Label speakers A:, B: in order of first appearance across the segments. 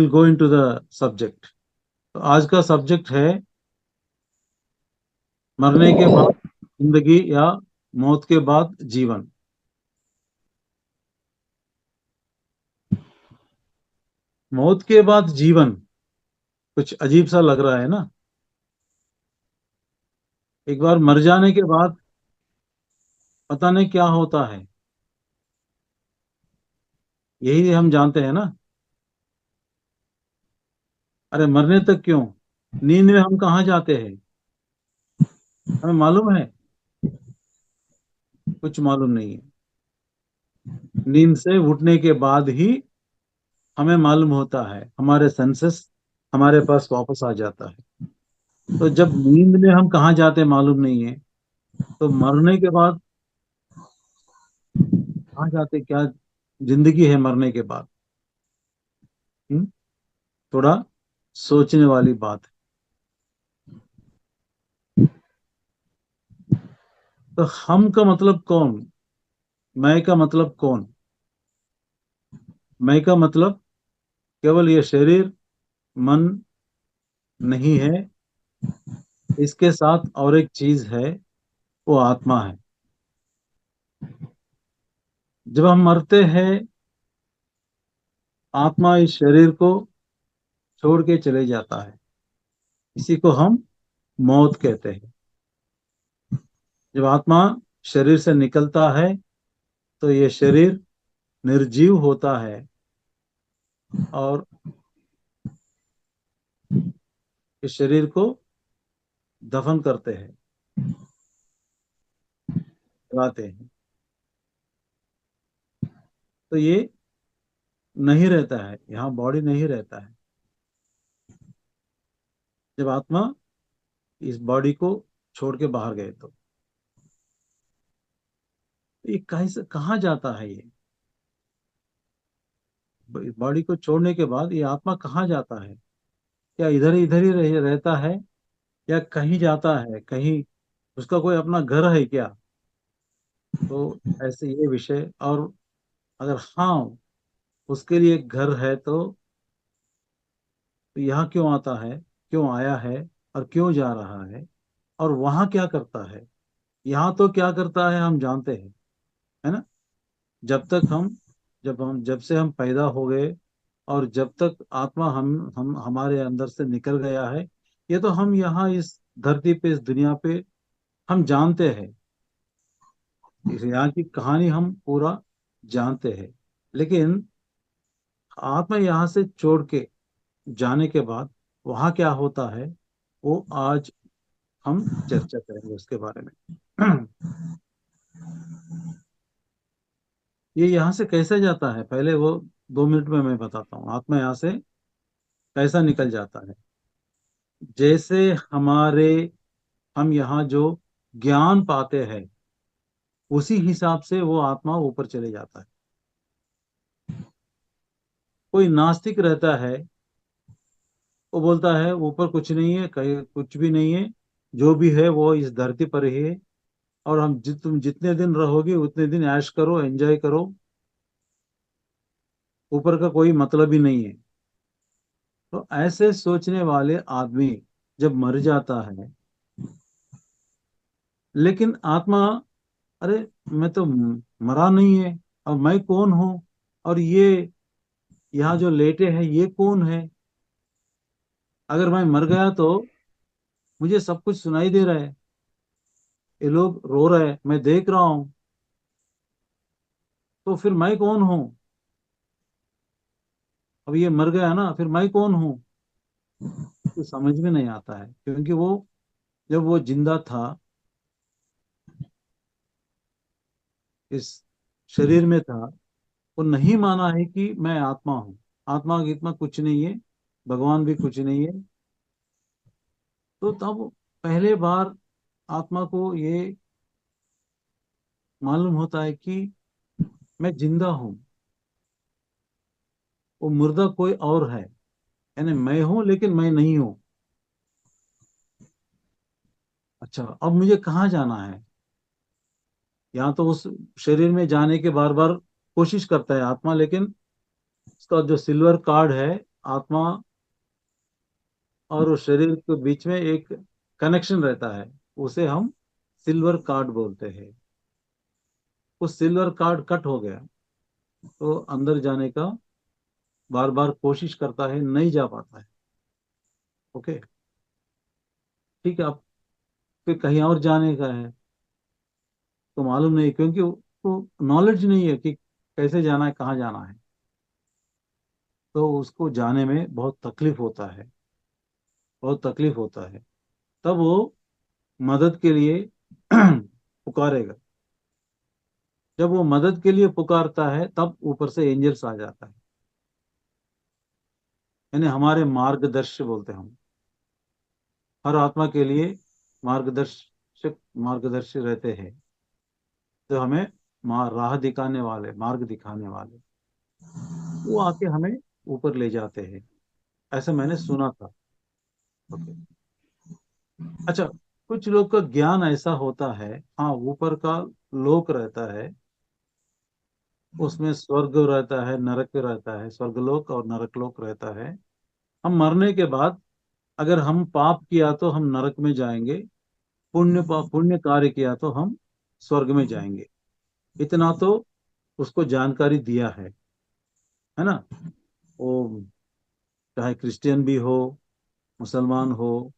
A: Will go into the subject. तो आज का सब्जेक्ट है मरने के बाद जिंदगी या मौत के बाद जीवन। मौत के बाद जीवन कुछ अजीब सा लग रहा है ना। एक बार मर जाने के बाद पता नहीं क्या होता है, यही हम जानते हैं ना। अरे मरने तक क्यों, नींद में हम कहाँ जाते हैं, हमें मालूम है? कुछ मालूम नहीं है। नींद से उठने के बाद ही हमें मालूम होता है, हमारे सेंसेस हमारे पास वापस आ जाता है। तो जब नींद में हम कहाँ जाते हैं मालूम नहीं है, तो मरने के बाद कहाँ जाते, क्या जिंदगी है मरने के बाद? हम्म? थोड़ा सोचने वाली बात है। तो हम का मतलब कौन, मैं का मतलब कौन? मैं का मतलब केवल ये शरीर मन नहीं है, इसके साथ और एक चीज है, वो आत्मा है। जब हम मरते हैं, आत्मा इस शरीर को छोड़ के चले जाता है, इसी को हम मौत कहते हैं। जब आत्मा शरीर से निकलता है तो ये शरीर निर्जीव होता है और इस शरीर को दफन करते हैं, जलाते हैं। तो ये नहीं रहता है, यहाँ बॉडी नहीं रहता है। जब आत्मा इस बॉडी को छोड़ के बाहर गए तो ये कहीं से कहाँ जाता है? ये बॉडी को छोड़ने के बाद ये आत्मा कहाँ जाता है? क्या इधर ही रहता है या कहीं जाता है, कहीं उसका कोई अपना घर है क्या? तो ऐसे ये विषय। और अगर हाँ, उसके लिए एक घर है तो यहाँ क्यों आता है, क्यों आया है और क्यों जा रहा है, और वहां क्या करता है? यहाँ तो क्या करता है हम जानते हैं, है ना। जब तक हम जब से हम पैदा हो गए और जब तक आत्मा हम हमारे अंदर से निकल गया है, ये तो हम यहाँ इस धरती पे, इस दुनिया पे हम जानते हैं। इस यहाँ की कहानी हम पूरा जानते हैं। लेकिन आत्मा यहाँ से छोड़ के जाने के बाद वहां क्या होता है, वो आज हम चर्चा करेंगे उसके बारे में। ये यहाँ से कैसे जाता है, पहले वो 2 मिनट में मैं बताता हूँ। आत्मा यहाँ से कैसा निकल जाता है। जैसे हमारे हम यहाँ जो ज्ञान पाते हैं, उसी हिसाब से वो आत्मा ऊपर चले जाता है। कोई नास्तिक रहता है, वो बोलता है ऊपर कुछ नहीं है, कहीं कुछ भी नहीं है, जो भी है वो इस धरती पर ही है। और तुम जितने दिन रहोगे उतने दिन ऐश करो, एंजॉय करो, ऊपर का कोई मतलब ही नहीं है। तो ऐसे सोचने वाले आदमी जब मर जाता है, लेकिन आत्मा, अरे मैं तो मरा नहीं है, और मैं कौन हूँ, और ये यहाँ जो लेटे हैं ये कौन है? अगर मैं मर गया तो मुझे सब कुछ सुनाई दे रहा है, ये लोग रो रहे हैं, मैं देख रहा हूँ, तो फिर मैं कौन हूँ? अब ये मर गया ना, फिर मैं कौन हूँ? तो समझ में नहीं आता है, क्योंकि वो जब वो जिंदा था, इस शरीर में था, वो नहीं माना है कि मैं आत्मा हूँ। आत्मा की इतना कुछ नहीं है, भगवान भी कुछ नहीं है। तो तब पहले बार आत्मा को ये मालूम होता है कि मैं जिंदा हूँ, वो मुर्दा कोई और है, यानी मैं हूं लेकिन मैं नहीं हूं। अच्छा, अब मुझे कहाँ जाना है? यहाँ तो उस शरीर में जाने के बार बार कोशिश करता है आत्मा, लेकिन उसका जो सिल्वर कार्ड है आत्मा और उस शरीर के बीच में एक कनेक्शन रहता है, उसे हम सिल्वर कार्ड बोलते हैं। उस सिल्वर कार्ड कट हो गया तो अंदर जाने का बार बार कोशिश करता है, नहीं जा पाता है। ओके, ठीक है। अब फिर कहीं और जाने का है तो मालूम नहीं, क्योंकि उसको नॉलेज नहीं है कि कैसे जाना है, कहाँ जाना है। तो उसको जाने में बहुत तकलीफ होता है, बहुत तकलीफ होता है। तब वो मदद के लिए पुकारेगा। जब वो मदद के लिए पुकारता है तब ऊपर से एंजल्स आ जाता है, यानी हमारे मार्गदर्शक बोलते हैं हम। हर आत्मा के लिए मार्गदर्शक, मार्गदर्शी रहते हैं, तो हमें राह दिखाने वाले, मार्ग दिखाने वाले, वो आके हमें ऊपर ले जाते हैं। ऐसा मैंने सुना था। ओके। अच्छा, कुछ लोग का ज्ञान ऐसा होता है, हाँ, ऊपर का लोक रहता है, उसमें स्वर्ग रहता है, नरक रहता है, स्वर्गलोक और नरकलोक रहता है। हम मरने के बाद अगर हम पाप किया तो हम नरक में जाएंगे, पुण्य कार्य किया तो हम स्वर्ग में जाएंगे। इतना तो उसको जानकारी दिया है ना। वो चाहे क्रिश्चियन भी हो, मुसलमान हो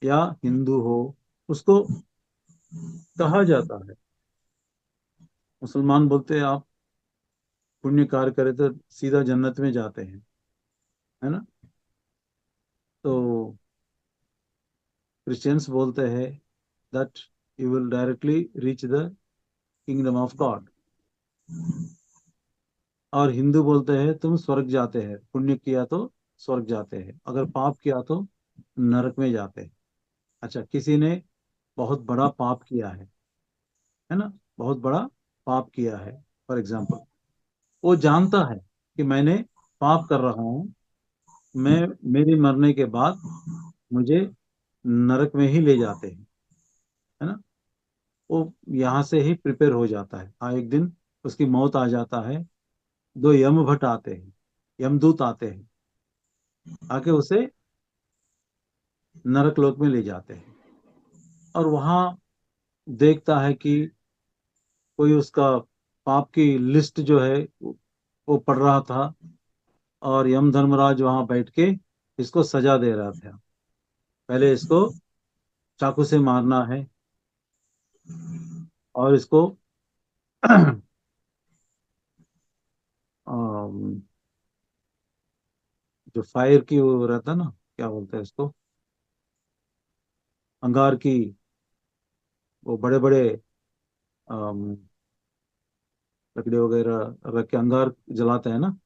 A: या हिंदू हो, उसको कहा जाता है। मुसलमान बोलते हैं आप पुण्य कार्य करें तो सीधा जन्नत में जाते हैं, है ना। तो क्रिश्चियंस बोलते हैं that you will directly reach the kingdom of God. और हिंदू बोलते हैं तुम स्वर्ग जाते हैं, पुण्य किया तो स्वर्ग जाते हैं, अगर पाप किया तो नरक में जाते हैं। अच्छा, किसी ने बहुत बड़ा पाप किया है ना, बहुत बड़ा पाप किया है, फॉर एग्जाम्पल, वो जानता है कि मैंने पाप कर रहा हूँ, मैं मेरे मरने के बाद मुझे नरक में ही ले जाते हैं, है ना। वो यहाँ से ही प्रिपेयर हो जाता है, हाँ, एक दिन उसकी मौत आ जाता है। दो यम भट्ट आते हैं, यमदूत आते हैं, आके उसे नरक लोक में ले जाते हैं। और वहां देखता है कि कोई उसका पाप की लिस्ट जो है वो पढ़ रहा था, और यम धर्मराज वहां बैठ के इसको सजा दे रहा था। पहले इसको चाकू से मारना है, और इसको अम, जो फायर की वो रहता है ना, क्या बोलते हैं इसको, अंगार की, वो बड़े बड़े लकड़ी वगैरह रख के अंगार जलाते हैं ना,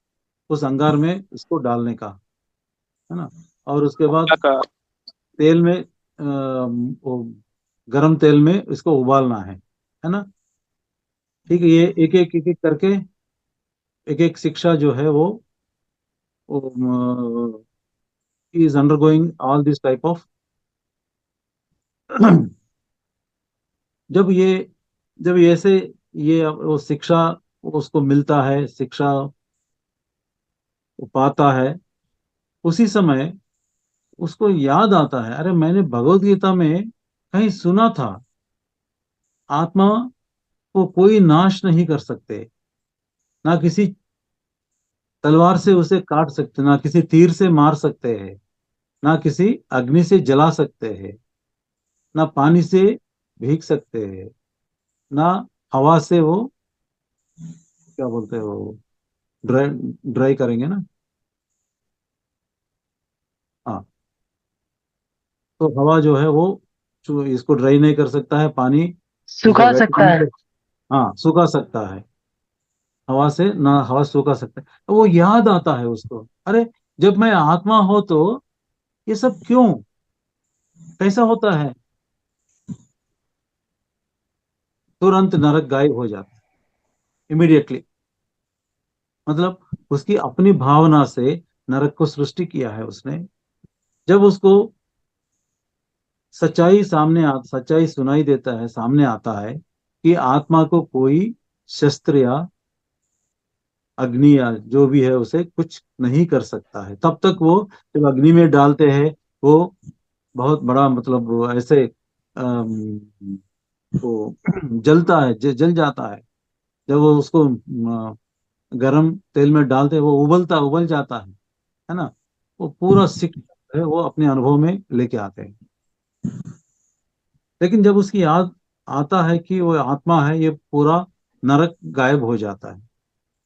A: उस अंगार में इसको डालने का, है ना। और उसके बाद तेल में वो गरम तेल में इसको उबालना है ना। ठीक है, ये एक एक करके एक एक शिक्षा जो है वो is undergoing all this type of जब ये जब ये ऐसे ये वो शिक्षा उसको मिलता है, शिक्षा वो पाता है, उसी समय उसको याद आता है, अरे मैंने भगवत गीता में कहीं सुना था, आत्मा को कोई नाश नहीं कर सकते, ना किसी तलवार से उसे काट सकते, ना किसी तीर से मार सकते हैं, ना किसी अग्नि से जला सकते हैं, ना पानी से भीग सकते हैं, ना हवा से वो, क्या बोलते हैं वो, ड्राई ड्राई करेंगे ना। हाँ, तो हवा जो है वो इसको ड्राई नहीं कर सकता है, पानी इसको
B: सुखा
A: वेट
B: सकता
A: नहीं
B: है।
A: कर, हाँ, सुखा सकता है। हवा से ना हवा सुखा सकता है, तो वो याद आता है उसको, अरे जब मैं आत्मा हो तो ये सब क्यों, कैसा होता है। तुरंत नरक गायब हो जाता है, इमिडिएटली। मतलब उसकी अपनी भावना से नरक को सृष्टि किया है उसने। जब उसको सच्चाई सुनाई देता है, सामने आता है कि आत्मा को कोई शस्त्र या अग्नि या जो भी है उसे कुछ नहीं कर सकता है। तब तक वो जब अग्नि में डालते हैं, वो बहुत बड़ा मतलब वो ऐसे वो जलता है, जल जाता है। जब वो उसको गरम तेल में डालते हैं, वो उबल जाता है ना। वो पूरा सीख है, वो अपने अनुभव में लेके आते हैं। लेकिन जब उसकी याद आता है कि वो आत्मा है, ये पूरा नरक गायब हो जाता है।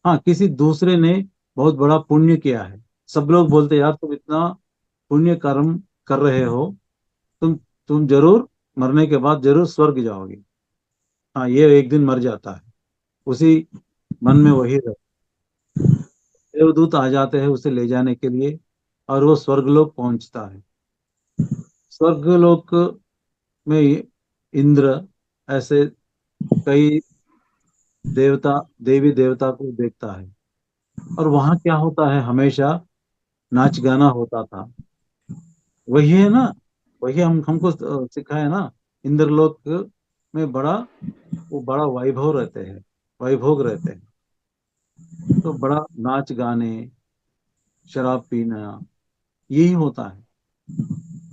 A: हाँ, किसी दूसरे ने बहुत बड़ा पुण्य किया है। सब लोग बोलते यार तुम इतना पुण्य कर्म कर रहे हो, तुम तुम जरूर मरने के बाद जरूर स्वर्ग जाओगे। हाँ, ये एक दिन मर जाता है, उसी मन में वही रहे। देवदूत आ जाते हैं उसे ले जाने के लिए, और वो स्वर्गलोक पहुंचता है। स्वर्गलोक में इंद्र ऐसे कई देवता देवी देवता को देखता है। और वहां क्या होता है, हमेशा नाच गाना होता था। वही है ना, वही हमको सिखाया ना। इंद्रलोक में बड़ा, वो बड़ा वैभव रहते हैं, वैभोग रहते हैं। तो बड़ा नाच गाने, शराब पीना, यही होता है।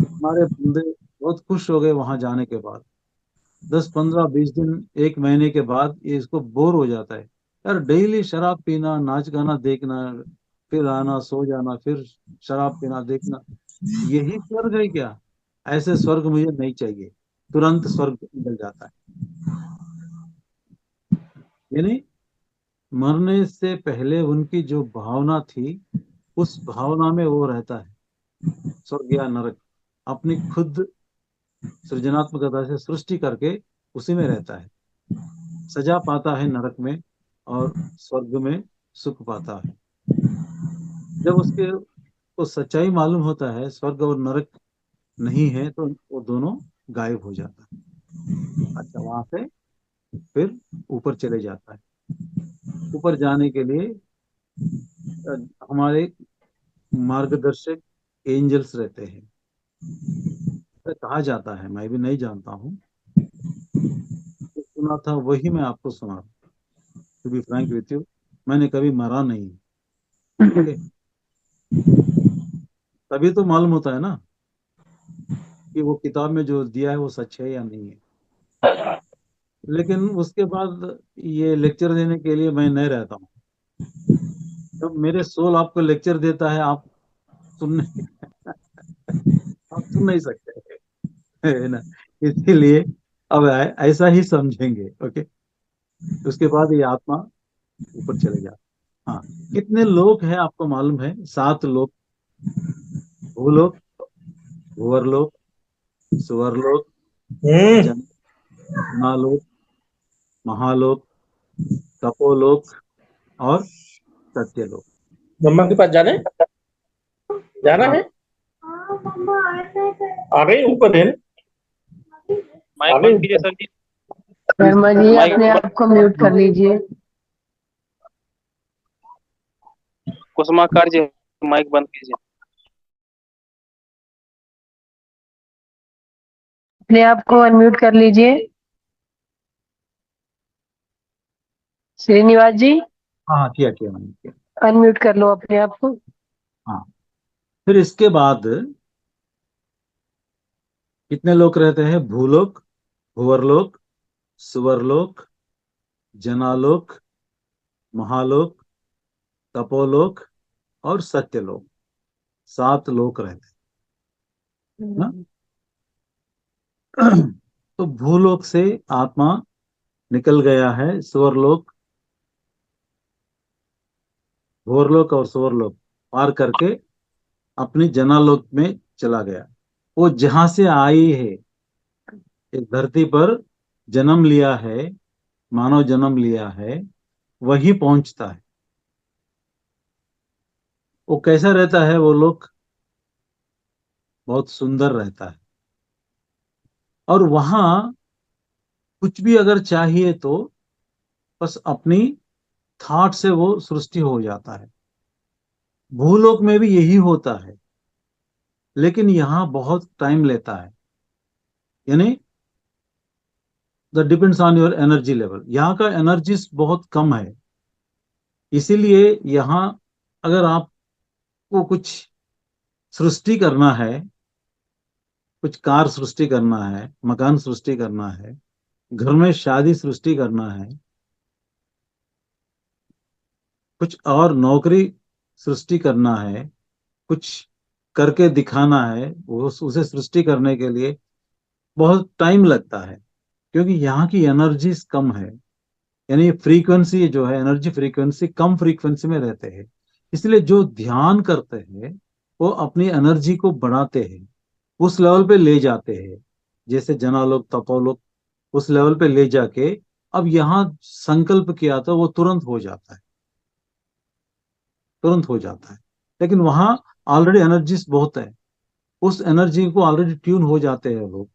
A: हमारे बंदे बहुत खुश हो गए वहां जाने के बाद। 10 15 20 दिन, एक महीने के बाद ये इसको बोर हो जाता है। यार डेली शराब पीना, नाच गाना देखना, फिर आना सो जाना, फिर शराब पीना देखना, यही स्वर्ग है क्या? ऐसे स्वर्ग मुझे नहीं चाहिए। तुरंत स्वर्ग मिल जाता है। यानी मरने से पहले उनकी जो भावना थी, उस भावना में वो रहता है। स्वर्ग या नरक अपनी खुद सृजनात्मकता से सृष्टि करके उसी में रहता है। सजा पाता है नरक में, और स्वर्ग में सुख पाता है। जब उसके को सच्चाई मालूम होता है, स्वर्ग और नरक नहीं है, तो वो दोनों गायब हो जाता है। अच्छा, वहां से फिर ऊपर चले जाता है। ऊपर जाने के लिए अ, हमारे मार्गदर्शक एंजल्स रहते हैं। ऐसा कहा जाता है, मैं भी नहीं जानता हूँ। जो सुना था वही मैं आपको सुना। To be frank with you, मैंने कभी मरा नहीं। ओके, तभी तो मालूम होता है ना कि वो किताब में जो दिया है वो सच है या नहीं है। लेकिन उसके बाद ये लेक्चर देने के लिए मैं नहीं रहता हूँ। जब मेरे सोल आपको लेक्चर देता है, आप सुन आप सुन नहीं सकते, है ना। इसीलिए अब ऐसा ही समझेंगे। ओके, उसके बाद ये आत्मा ऊपर चले जाता। हाँ, कितने लोग हैं आपको मालूम है? 7 लोग। भूलोक, भूवरलोक, सुवरलोक,
B: हम्म।
A: जनालोक, महालोक, तपोलोक और सत्यलोक।
B: मम्मा के पास जाना है, जाना
A: हाँ,
B: है। आ गई ऊपर है। आ
C: माइक
B: गई
C: बंद कीजिए
B: ऊपर।
C: सर जी।
D: शर्मा जी
C: माइक
D: अपने आप को म्यूट कर लीजिए।
C: कुसुमाकार जी, माइक बंद कीजिए।
D: अपने आप को अनम्यूट कर लीजिए। श्रीनिवास जी,
A: हाँ, हाँ, किया किया मैंने किया।
D: अनम्यूट कर लो अपने आप को।
A: हाँ, फिर इसके बाद कितने लोग रहते हैं? भूलोक, भूवरलोक, सुवरलोक, जनालोक, महालोक, तपोलोक और सत्यलोक। 7 लोक रहते हैं ना। तो भूलोक से आत्मा निकल गया है, सुवरलोक, भूवरलोक और सुवरलोक पार करके अपनी जनालोक में चला गया। वो जहां से आई है, इस धरती पर जन्म लिया है, मानव जन्म लिया है, वही पहुंचता है। वो कैसा रहता है? वो लोग बहुत सुंदर रहता है। और वहां कुछ भी अगर चाहिए तो बस अपनी थॉट से वो सृष्टि हो जाता है। भूलोक में भी यही होता है, लेकिन यहाँ बहुत टाइम लेता है। यानी the depends on your energy level. यहाँ का एनर्जी बहुत कम है। इसीलिए यहाँ अगर आपको कुछ सृष्टि करना है, कुछ कार सृष्टि करना है, मकान सृष्टि करना है, घर में शादी सृष्टि करना है, कुछ और नौकरी सृष्टि करना है, कुछ करके दिखाना है, वो उसे सृष्टि करने के लिए बहुत टाइम लगता है, क्योंकि यहाँ की एनर्जी कम है। यानी फ्रीक्वेंसी जो है, एनर्जी फ्रीक्वेंसी कम फ्रीक्वेंसी में रहते हैं। इसलिए जो ध्यान करते हैं वो अपनी एनर्जी को बढ़ाते हैं, उस लेवल पे ले जाते हैं। जैसे जनालोक तपोलोक, उस लेवल पे ले जाके अब यहाँ संकल्प किया तो वो तुरंत हो जाता है, तुरंत हो जाता है। लेकिन वहां ऑलरेडी एनर्जीज बहुत है, उस एनर्जी को ऑलरेडी ट्यून हो जाते हैं लोग,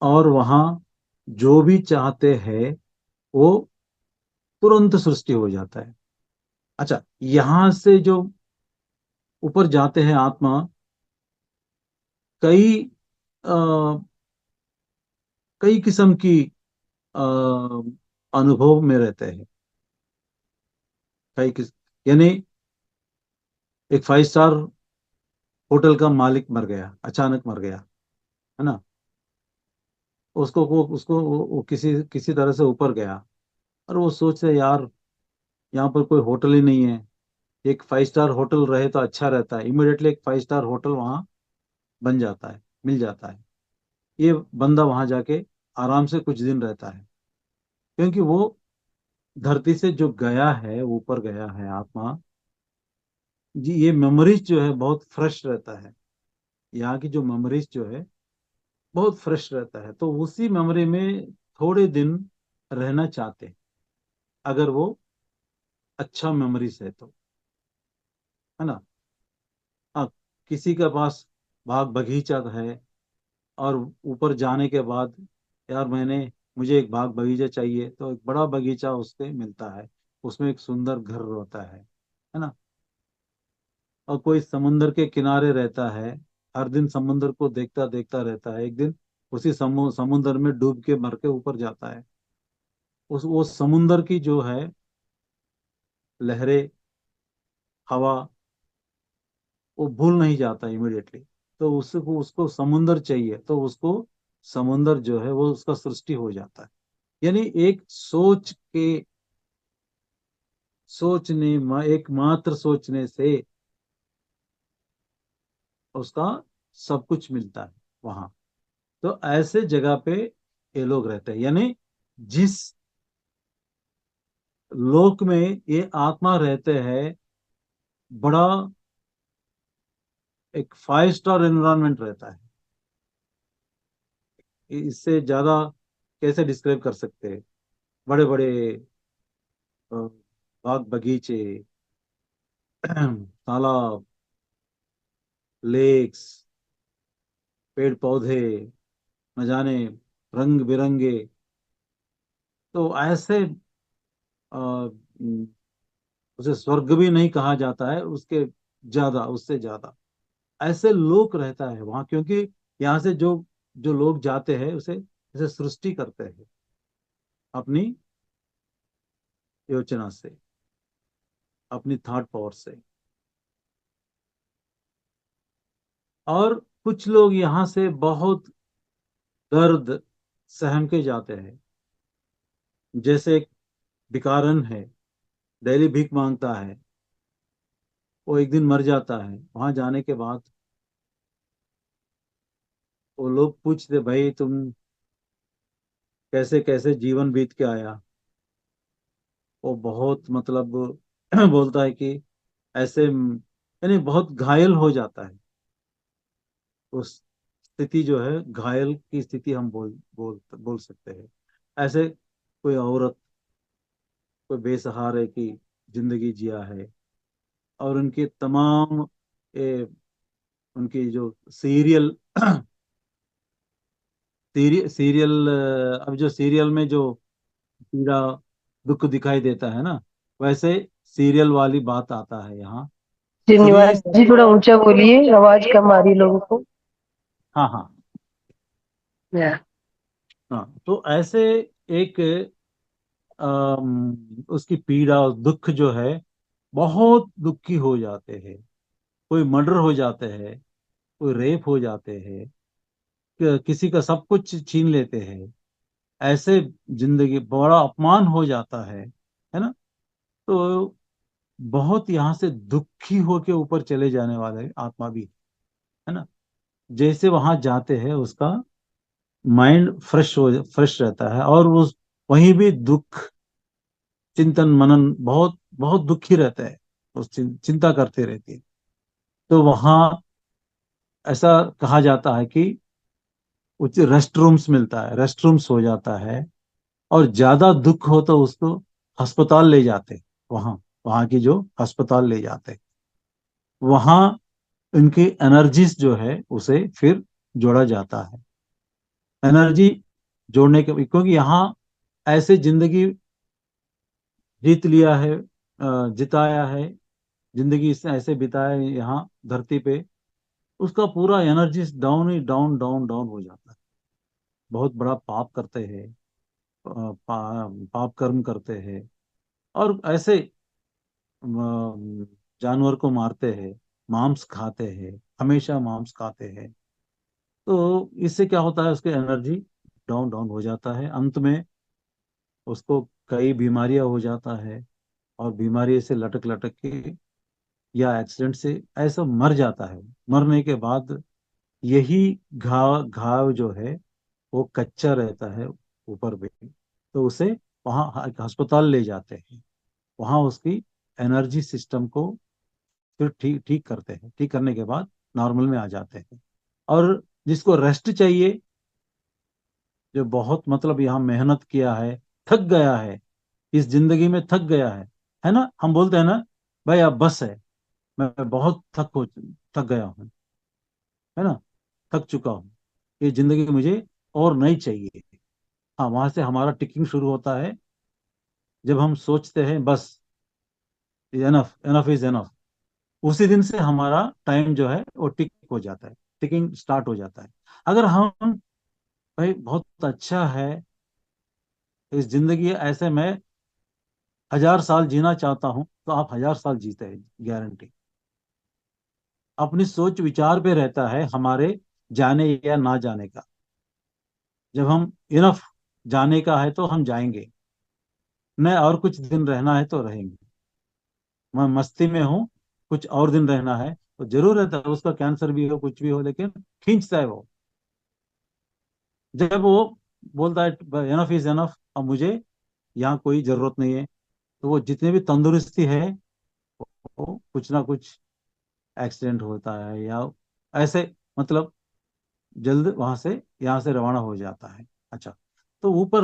A: और वहां जो भी चाहते हैं वो तुरंत सृष्टि हो जाता है। अच्छा, यहां से जो ऊपर जाते हैं आत्मा, कई अ, कई किस्म की अ, अनुभव में रहते हैं। कई किस यानी एक 5 स्टार होटल का मालिक मर गया, अचानक मर गया, है ना। वो किसी किसी तरह से ऊपर गया, और वो सोचते यार यहाँ पर कोई होटल ही नहीं है, एक 5 स्टार होटल रहे तो अच्छा रहता है। इमिडिएटली एक 5 स्टार होटल वहाँ बन जाता है, मिल जाता है। ये बंदा वहां जाके आराम से कुछ दिन रहता है, क्योंकि वो धरती से जो गया है, ऊपर गया है आत्मा जी, ये मेमोरीज जो है बहुत फ्रेश रहता है। यहाँ की जो मेमोरीज जो है बहुत फ्रेश रहता है, तो उसी मेमोरी में थोड़े दिन रहना चाहते हैं, अगर वो अच्छा मेमोरीज है तो, है ना। हाँ, किसी के पास बाग बगीचा है, और ऊपर जाने के बाद यार मुझे एक बाग बगीचा चाहिए, तो एक बड़ा बगीचा उससे मिलता है, उसमें एक सुंदर घर होता है ना। और कोई समुंदर के किनारे रहता है, हर दिन समुंदर को देखता देखता रहता है, एक दिन उसी समुंदर में डूब के मर के ऊपर जाता है। उस वो समुंदर की जो है लहरें, हवा, वो भूल नहीं जाता इमिडिएटली। तो उसको उसको समुंदर चाहिए, तो उसको समुंदर जो है वो उसका सृष्टि हो जाता है। यानी एक एक मात्र सोचने से उसका सब कुछ मिलता है वहां। तो ऐसे जगह पे ये लोग रहते हैं। यानी जिस लोक में ये आत्मा रहते हैं, बड़ा एक 5 स्टार एनवायरनमेंट रहता है। इससे ज्यादा कैसे डिस्क्राइब कर सकते हैं? बड़े बड़े बाग बगीचे, तालाब, लेक्स, पेड़ पौधे, न जाने रंग बिरंगे। तो ऐसे उसे स्वर्ग भी नहीं कहा जाता है, उसके ज्यादा, उससे ज्यादा ऐसे लोग रहता है वहां, क्योंकि यहाँ से जो जो लोग जाते हैं उसे उसे सृष्टि करते हैं अपनी योजना से, अपनी थॉट पावर से। और कुछ लोग यहाँ से बहुत दर्द सहम के जाते हैं। जैसे एक भिखारन है, डेली भीख मांगता है, वो एक दिन मर जाता है। वहां जाने के बाद वो लोग पूछते, भाई तुम कैसे कैसे जीवन बीत के आया। वो बहुत मतलब बोलता है कि ऐसे यानी बहुत घायल हो जाता है। उस स्थिति जो है, घायल की स्थिति हम बोल सकते हैं। ऐसे कोई औरत, कोई बेसहारे की जिंदगी जिया है, और उनकी तमाम ए, उनकी जो सीरियल सीरियल अब जो सीरियल में जो पीड़ा दुख दिखाई देता है ना, वैसे सीरियल वाली बात आता है यहाँ।
D: जी
A: श्री
D: निवास जी, थोड़ा ऊंचा बोलिए, आवाज कम आ रही है लोगों को।
A: हाँ हाँ
D: या,
A: हाँ, तो ऐसे एक उसकी पीड़ा और दुख जो है, बहुत दुखी हो जाते हैं। कोई मर्डर हो जाते हैं, कोई रेप हो जाते हैं, किसी का सब कुछ छीन लेते हैं। ऐसे जिंदगी बड़ा अपमान हो जाता है ना। तो बहुत यहाँ से दुखी होके ऊपर चले जाने वाले आत्मा भी है ना। जैसे वहां जाते हैं उसका माइंड फ्रेश रहता है, और उस वहीं भी दुख, चिंतन मनन, बहुत बहुत दुखी रहता है, उस चिंता करते रहती है। तो वहां ऐसा कहा जाता है कि उस रेस्ट रूम्स मिलता है, रेस्ट रूम्स हो जाता है। और ज्यादा दुख हो तो उसको अस्पताल ले जाते, वहां वहां की जो अस्पताल ले जाते, वहां उनकी एनर्जीज जो है उसे फिर जोड़ा जाता है। एनर्जी जोड़ने के, क्योंकि यहाँ ऐसे जिंदगी जीत लिया है, जिताया है, जिंदगी इसने ऐसे बिताया है यहाँ धरती पे, उसका पूरा एनर्जी डाउन ही डाउन डाउन डाउन हो जाता है। बहुत बड़ा पाप करते हैं, पाप कर्म करते हैं, और ऐसे जानवर को मारते हैं, मांस खाते हैं, हमेशा मांस खाते हैं। तो इससे क्या होता है, उसकी एनर्जी डाउन डाउन हो जाता है। अंत में उसको कई बीमारियां हो जाता है, और बीमारी से लटक लटक के या एक्सीडेंट से ऐसा मर जाता है। मरने के बाद यही घाव घाव जो है वो कच्चा रहता है ऊपर पे। तो उसे वहाँ एक अस्पताल ले जाते हैं, वहाँ उसकी एनर्जी सिस्टम को फिर ठीक ठीक करते हैं। ठीक करने के बाद नॉर्मल में आ जाते हैं। और जिसको रेस्ट चाहिए, जो बहुत मतलब यहाँ मेहनत किया है, थक गया है, इस जिंदगी में थक गया है ना, हम बोलते हैं ना, भाई अब बस है, मैं बहुत थक गया हूँ, है ना, थक चुका हूँ, ये जिंदगी मुझे और नहीं चाहिए। हाँ, वहां से हमारा टिकिंग शुरू होता है। जब हम सोचते हैं बस, एनफ एनफ इज एनफ, उसी दिन से हमारा टाइम जो है वो टिक हो जाता है, टिकिंग स्टार्ट हो जाता है। अगर हम, भाई बहुत अच्छा है इस जिंदगी, ऐसे मैं 1000 साल जीना चाहता हूं, तो आप 1000 साल जीते हैं, गारंटी। अपनी सोच विचार पे रहता है हमारे जाने या ना जाने का। जब हम इनफ जाने का है तो हम जाएंगे, न और कुछ दिन रहना है तो रहेंगे। मैं मस्ती में हूँ, कुछ और दिन रहना है तो जरूर रहता है, उसका कैंसर भी हो कुछ भी हो, लेकिन खींचता है वो। जब वो बोलता है एनफ इज एनफ, अब मुझे यहाँ कोई जरूरत नहीं है, तो वो जितने भी तंदुरुस्ती है, वो कुछ ना कुछ एक्सीडेंट होता है या ऐसे, मतलब जल्द वहां से यहाँ से रवाना हो जाता है। अच्छा, तो ऊपर,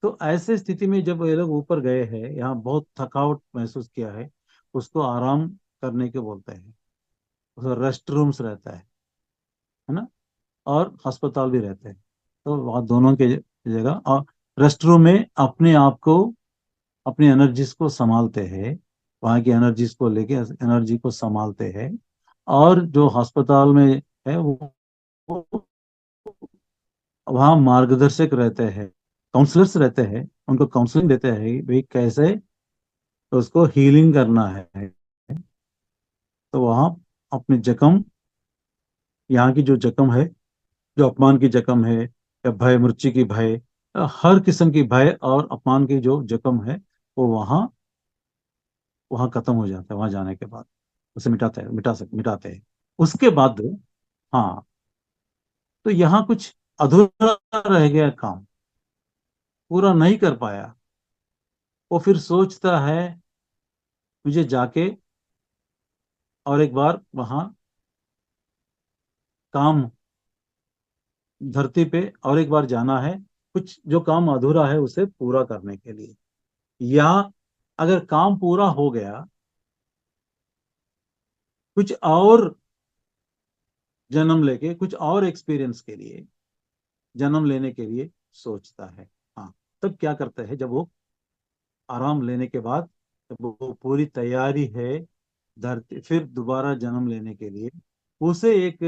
A: तो ऐसे स्थिति में जब ये लोग ऊपर गए हैं, यहाँ बहुत थकावट महसूस किया है, उसको आराम करने के बोलते हैं। उसको रेस्ट रूम्स रहता है ना, और अस्पताल भी रहते हैं। तो वहाँ दोनों के जगह, और रेस्ट रूम में अपने आप को, अपनी एनर्जीज को संभालते हैं, वहाँ की एनर्जीज को लेके एनर्जी को संभालते हैं। और जो अस्पताल में है वो वहाँ मार्गदर्शक रहते हैं, काउंसलर्स रहते हैं, उनको काउंसलिंग देते हैं भाई कैसे उसको हीलिंग करना है। तो वहाँ अपने जख्म, यहाँ की जो जख्म है, जो अपमान की जख्म है, या भय मृत्यु की भय, हर किस्म की भय और अपमान की जो जख्म है, वो वहाँ वहाँ खत्म हो जाता है, वहाँ जाने के बाद उसे मिटाते हैं, मिटाते हैं। उसके बाद, हाँ, तो यहाँ कुछ अधूरा रह गया काम, पूरा नहीं कर पाया। वो फिर सोचता है मुझे जाके और एक बार वहां काम, धरती पे और एक बार जाना है, कुछ जो काम अधूरा है उसे पूरा करने के लिए। या अगर काम पूरा हो गया, कुछ और जन्म लेके, कुछ और एक्सपीरियंस के लिए, जन्म लेने के लिए सोचता है। हाँ, तब क्या करता है, जब वो आराम लेने के बाद, जब वो पूरी तैयारी है धरती फिर दोबारा जन्म लेने के लिए, उसे एक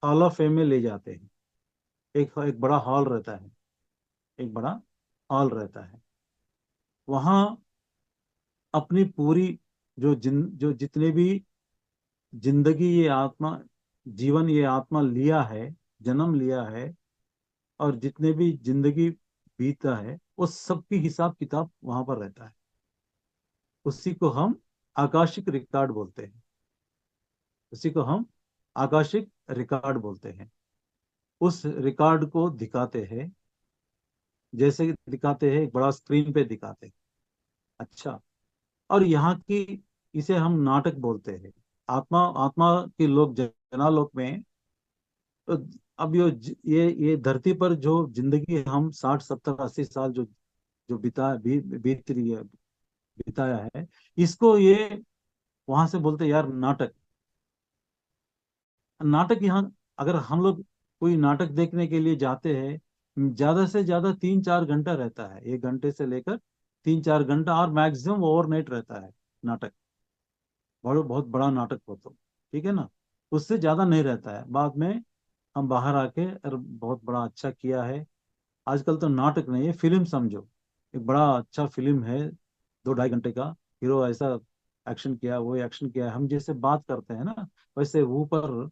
A: हॉल ऑफ फेम में ले जाते हैं। एक एक बड़ा हॉल रहता है, एक बड़ा हॉल रहता है। वहां अपनी पूरी जो जितने भी जिंदगी ये आत्मा जीवन ये आत्मा लिया है, जन्म लिया है, और जितने भी जिंदगी बीता है, उस सब की हिसाब किताब वहां पर रहता है। उसी को हम आकाशिक रिकॉर्ड बोलते हैं। उसी को हम आकाशिक रिकॉर्ड बोलते हैं। उस रिकॉर्ड को दिखाते हैं, जैसे कि दिखाते हैं, एक बड़ा स्क्रीन पे दिखाते हैं। अच्छा। और यहाँ की इसे हम नाटक बोलते हैं। आत्मा आत्मा के लोग जनालोक में, तो अब ये धरती पर जो जिंदगी हम 60 70 80 साल जो जो बीत रही है, बिताया है, इसको ये वहां से बोलते हैं यार नाटक। नाटक यहाँ, अगर हम लोग कोई नाटक देखने के लिए जाते हैं, ज्यादा से ज्यादा 3 4 घंटा रहता है, 1 घंटे से लेकर 3 4 घंटा, और मैक्सिमम ओवरनाइट रहता है नाटक। बहुत बड़ा नाटक हो तो ठीक है ना, उससे ज्यादा नहीं रहता है। बाद में हम बाहर आके, अरे बहुत बड़ा अच्छा किया है। आजकल तो नाटक नहीं है, फिल्म समझो, एक बड़ा अच्छा फिल्म है, 2 2.5 घंटे का। हीरो ऐसा एक्शन किया, वो एक्शन किया, हम जैसे बात करते हैं ना, वैसे ऊपर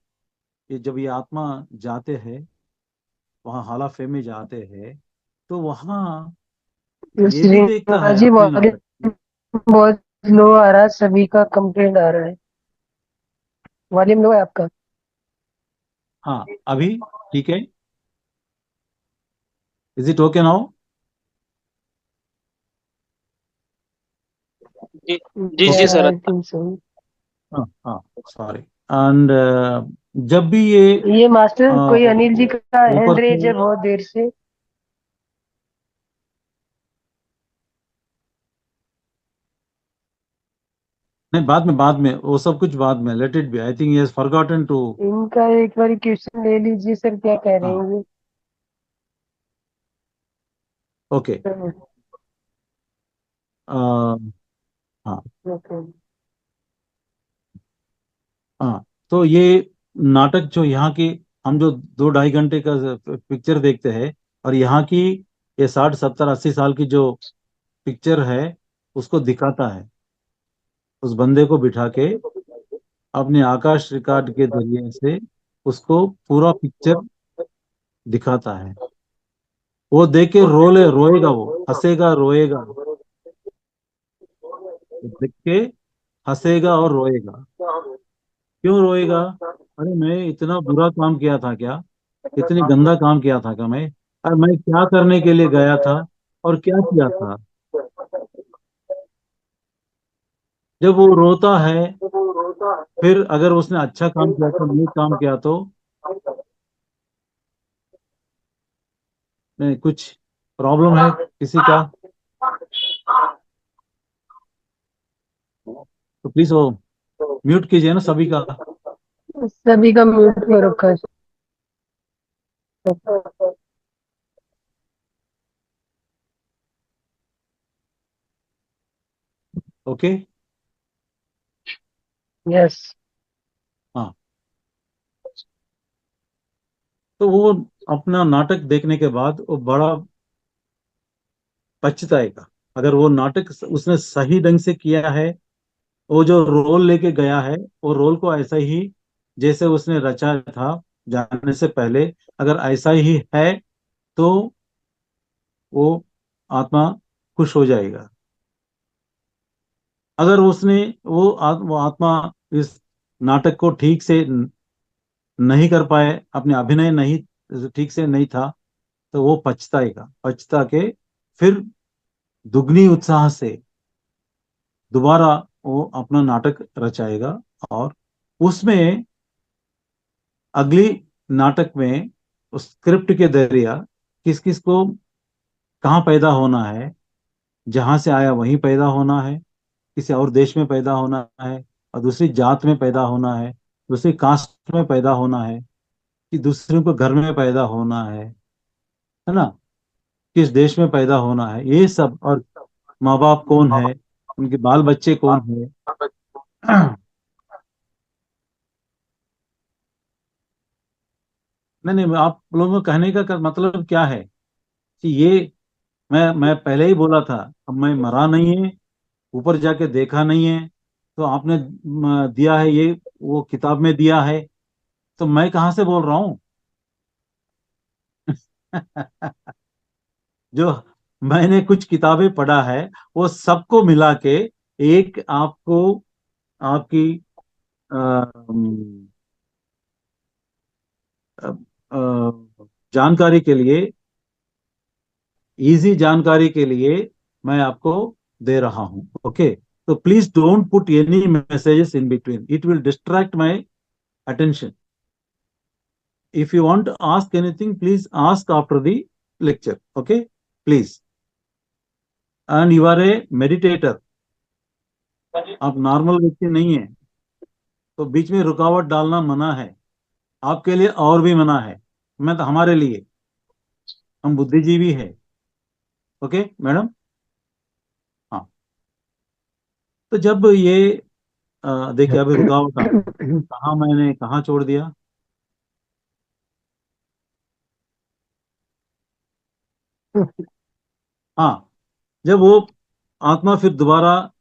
A: ये जब ये आत्मा जाते हैं, वहाँ हाला फे में जाते हैं, तो वहाँ ये भी देखता
D: श्रीनिवास
A: है
D: जी,
A: अपने
D: वॉल्यूम
A: नाटक।
D: बहुत लो आ रहा है, सभी का कंप्लेंट आ रहा है। वॉल्यूम लो है आपका।
A: हाँ, अभी ठीक है? Is it okay now?
C: जी जी जी सर।
D: I think so.
A: हाँ हाँ, सॉरी। एंड जब भी ये
D: ये मास्टर कोई अनिल जी का हैंड
A: ऊपर
D: रेज
A: से,
D: है बहुत देर से।
A: नहीं, बाद में वो सब कुछ बाद में, let it be. I think he has forgotten to.
D: इनका एक बार क्वेश्चन ले लीजिए सर, क्या कह रहे
A: हाँ,
D: हैं ये।
A: ओके। हाँ
D: ओके।
A: हाँ, तो ये नाटक जो यहाँ की, हम जो 2 2.5 घंटे का पिक्चर देखते हैं, और यहाँ की ये 60 70 80 साल की जो पिक्चर है, उसको दिखाता है। उस बंदे को बिठा के अपने आकाश रिकॉर्ड के जरिए से उसको पूरा पिक्चर दिखाता है। वो देख के रोएगा, वो हंसेगा रोएगा, वो देख के हंसेगा और रोएगा। क्यों रोएगा? अरे मैं इतना बुरा काम किया था क्या, इतनी गंदा काम किया था क्या मैं, और मैं क्या करने के लिए गया था, और क्या किया था। जब वो रोता है, फिर अगर उसने अच्छा काम किया तो, नेक काम किया तो, नहीं, कुछ प्रॉब्लम है किसी का, तो प्लीज वो म्यूट कीजिए ना सभी का।
D: सभी का म्यूट हो रखा है सर।
A: ओके।
D: यस।
A: हाँ, तो वो अपना नाटक देखने के बाद वो बड़ा पछताएगा। अगर वो नाटक उसने सही ढंग से किया है, वो जो रोल लेके गया है, वो रोल को ऐसा ही जैसे उसने रचा था जाने से पहले, अगर ऐसा ही है, तो वो आत्मा खुश हो जाएगा। अगर उसने वो आत्मा इस नाटक को ठीक से नहीं कर पाए, अपने अभिनय नहीं ठीक से नहीं था, तो वो पछताएगा। पछता के फिर दुगनी उत्साह से दोबारा वो अपना नाटक रचाएगा, और उसमें अगली नाटक में उस स्क्रिप्ट के जरिया किस किस को कहाँ पैदा होना है, जहां से आया वहीं पैदा होना है, किसी और देश में पैदा होना है, और दूसरी जात में पैदा होना है, दूसरी कास्ट में पैदा होना है, कि दूसरे को घर में पैदा होना है ना, किस देश में पैदा होना है, ये सब, और माँ बाप कौन है, उनके बाल बच्चे कौन है। नहीं नहीं, आप लोगों को कहने का मतलब क्या है कि ये मैं पहले ही बोला था, अब मैं मरा नहीं है, ऊपर जाके देखा नहीं है, तो आपने दिया है ये, वो किताब में दिया है, तो मैं कहाँ से बोल रहा हूँ? जो मैंने कुछ किताबें पढ़ा है, वो सबको मिला के एक आपको, आपकी अ, अ, जानकारी के लिए, इजी जानकारी के लिए मैं आपको दे रहा हूं। ओके, तो please don't put any messages in between, it will distract my attention. If you want to ask anything, please ask after the lecture. Okay, please. And you are a meditator, आप normal व्यक्ति नहीं है, तो बीच में रुकावट डालना मना है, आपके लिए और भी मना है, मैं तो हमारे लिए, हम बुद्धिजीवी है। Okay madam. हाँ, तो जब ये देखिए अभी रुकावट आ गई, कहाँ मैंने कहाँ छोड़ दिया? हाँ, जब वो आत्मा फिर दोबारा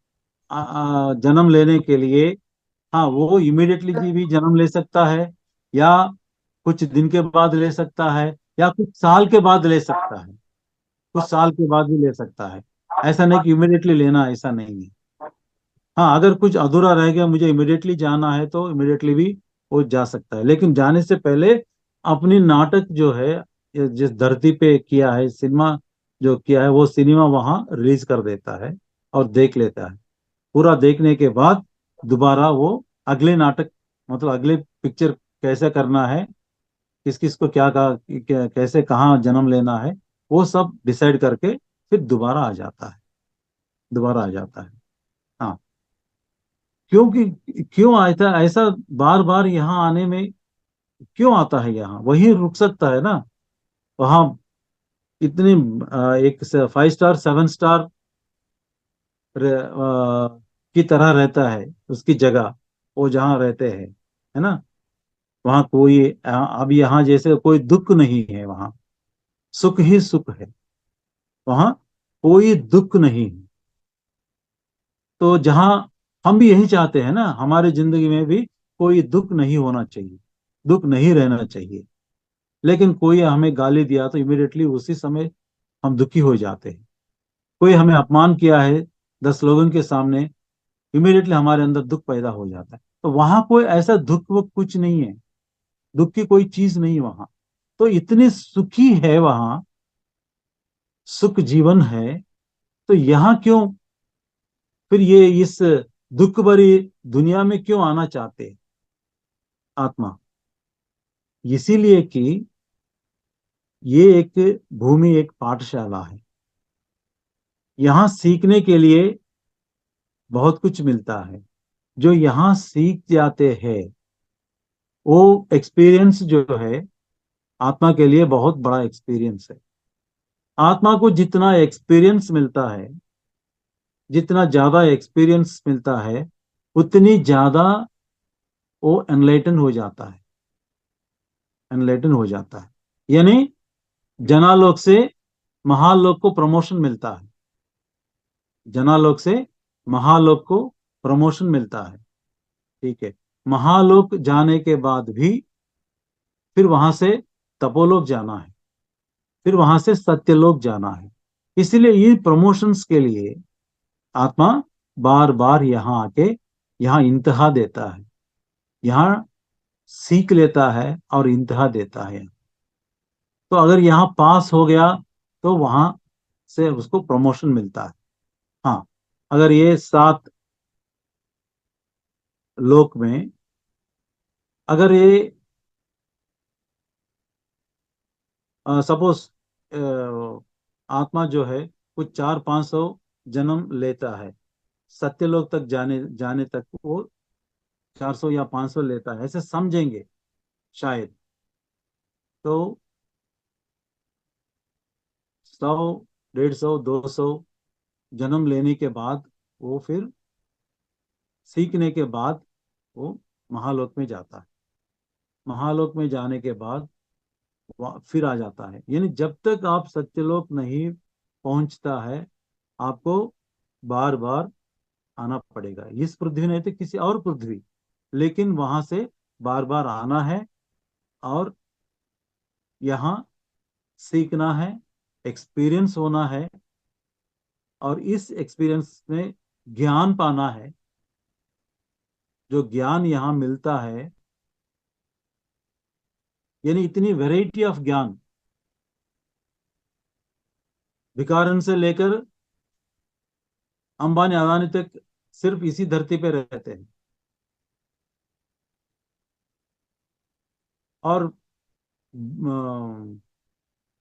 A: जन्म लेने के लिए, हाँ वो इमिडिएटली भी जन्म ले सकता है, या कुछ दिन के बाद ले सकता है, या कुछ साल के बाद ले सकता है, कुछ साल के बाद भी ले सकता है। ऐसा नहीं कि इमिडिएटली लेना, ऐसा नहीं है। हाँ, अगर कुछ अधूरा रह गया, मुझे इमिडिएटली जाना है, तो इमिडिएटली भी वो जा सकता है, लेकिन जाने से पहले अपनी नाटक जो है, ये जिस धरती पे किया है, सिनेमा जो किया है, वो सिनेमा वहां रिलीज कर देता है और देख लेता है। पूरा देखने के बाद दोबारा वो अगले नाटक, मतलब अगले पिक्चर कैसे करना है, किस किस को कैसे कहाँ जन्म लेना है, वो सब डिसाइड करके फिर दोबारा आ जाता है, दोबारा आ जाता है। हाँ, क्योंकि क्यों आता है ऐसा, बार बार यहाँ आने में क्यों आता है? यहाँ वही रुक सकता है ना, वहाँ इतनी एक 5 स्टार 7 स्टार की तरह रहता है उसकी जगह, वो जहाँ रहते हैं, है ना, वहाँ कोई अब यहाँ जैसे कोई दुख नहीं है, वहाँ सुख ही सुख है, वहाँ कोई दुख नहीं है। तो जहाँ हम भी यही चाहते हैं ना, हमारे जिंदगी में भी कोई दुख नहीं होना चाहिए, दुख नहीं रहना चाहिए, लेकिन कोई हमें गाली दिया तो इमिडिएटली उसी समय हम दुखी हो जाते हैं। कोई हमें अपमान किया है 10 लोगों के सामने, इमिडिएटली हमारे अंदर दुख पैदा हो जाता है। तो वहां कोई ऐसा दुख वो कुछ नहीं है, दुख की कोई चीज नहीं वहां। तो इतने सुखी है वहां, सुख जीवन है, तो यहाँ क्यों फिर ये इस दुख भरी दुनिया में क्यों आना चाहते हैं आत्मा? इसीलिए कि ये एक भूमि, एक पाठशाला है, यहाँ सीखने के लिए बहुत कुछ मिलता है। जो यहाँ सीख जाते हैं, वो एक्सपीरियंस जो है आत्मा के लिए बहुत बड़ा एक्सपीरियंस है। आत्मा को जितना एक्सपीरियंस मिलता है, जितना ज्यादा एक्सपीरियंस मिलता है, उतनी ज्यादा वो एनलाइटन हो जाता है, एनलाइटन हो जाता है। यानी जनालोक से महालोक को प्रमोशन मिलता है, जनालोक से महालोक को प्रमोशन मिलता है। ठीक है, महालोक जाने के बाद भी फिर वहां से तपोलोक जाना है, फिर वहां से सत्यलोक जाना है। इसलिए ये प्रमोशंस के लिए आत्मा बार बार यहाँ आके यहाँ इंतहा देता है, यहाँ सीख लेता है और इंतहा देता है। तो अगर यहाँ पास हो गया, तो वहां से उसको प्रमोशन मिलता है। हाँ, अगर ये 7 लोक में, अगर ये सपोज आत्मा जो है कुछ 400-500 जन्म लेता है, सत्यलोक तक जाने जाने तक वो 400 या 500 लेता है, ऐसे समझेंगे शायद। तो 100, 150, 200 जन्म लेने के बाद वो फिर सीखने के बाद वो महालोक में जाता है। महालोक में जाने के बाद फिर आ जाता है। यानी जब तक आप सत्यलोक नहीं पहुंचता है आपको बार बार आना पड़ेगा। इस पृथ्वी नहीं तो किसी और पृथ्वी, लेकिन वहां से बार बार आना है और यहाँ सीखना है, एक्सपीरियंस होना है, और इस एक्सपीरियंस में ज्ञान पाना है। जो ज्ञान यहाँ मिलता है, यानी इतनी वैरायटी ऑफ ज्ञान, भिखारन से लेकर अंबानी अदानी तक सिर्फ इसी धरती पे रहते हैं। और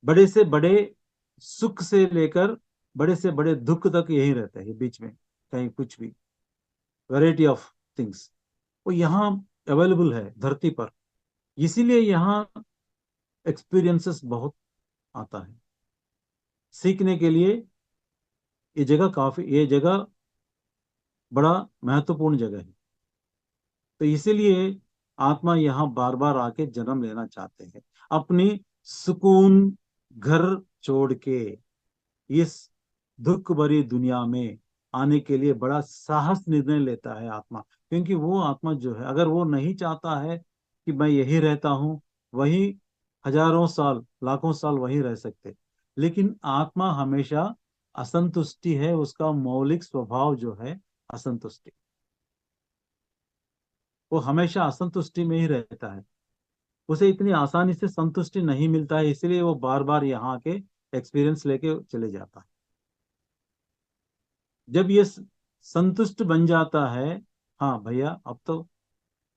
A: बड़े से बड़े सुख से लेकर बड़े से बड़े दुख तक यही रहते हैं, बीच में कहीं कुछ भी वैरायटी ऑफ थिंग्स वो यहाँ अवेलेबल है धरती पर। इसीलिए यहाँ एक्सपीरियंसेस बहुत आता है सीखने के लिए। ये जगह बड़ा महत्वपूर्ण जगह है। तो इसीलिए आत्मा यहाँ बार बार आके जन्म लेना चाहते हैं, अपनी सुकून घर छोड़ के इस दुख भरी दुनिया में आने के लिए बड़ा साहस निर्णय लेता है आत्मा। क्योंकि वो आत्मा जो है, अगर वो नहीं चाहता है कि मैं यही रहता हूँ, वही हजारों साल लाखों साल वही रह सकते। लेकिन आत्मा हमेशा असंतुष्टि है, उसका मौलिक स्वभाव जो है असंतुष्टि। वो हमेशा असंतुष्टि में ही रहता है, उसे इतनी आसानी से संतुष्टि नहीं मिलता है, इसलिए वो बार बार यहाँ के एक्सपीरियंस लेके चले जाता है। जब ये संतुष्ट बन जाता है, हाँ भैया अब तो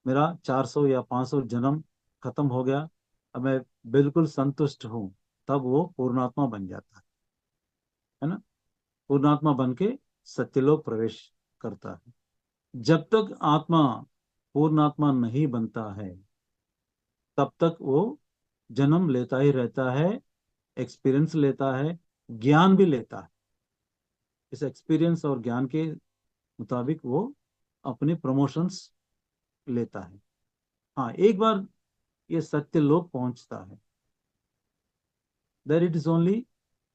A: मेरा 400 या 500 जन्म खत्म हो गया, अब मैं बिल्कुल संतुष्ट हूं, तब वो पूर्णात्मा बन जाता है ना। पूर्णात्मा बन के सत्यलोक प्रवेश करता है। जब तक आत्मा पूर्णात्मा नहीं बनता है, तब तक वो जन्म लेता ही रहता है, एक्सपीरियंस लेता है, ज्ञान भी लेता है। इस एक्सपीरियंस और ज्ञान के मुताबिक वो अपने प्रमोशंस लेता है। हाँ, एक बार ये सत्य लोक पहुंचता है, there it is only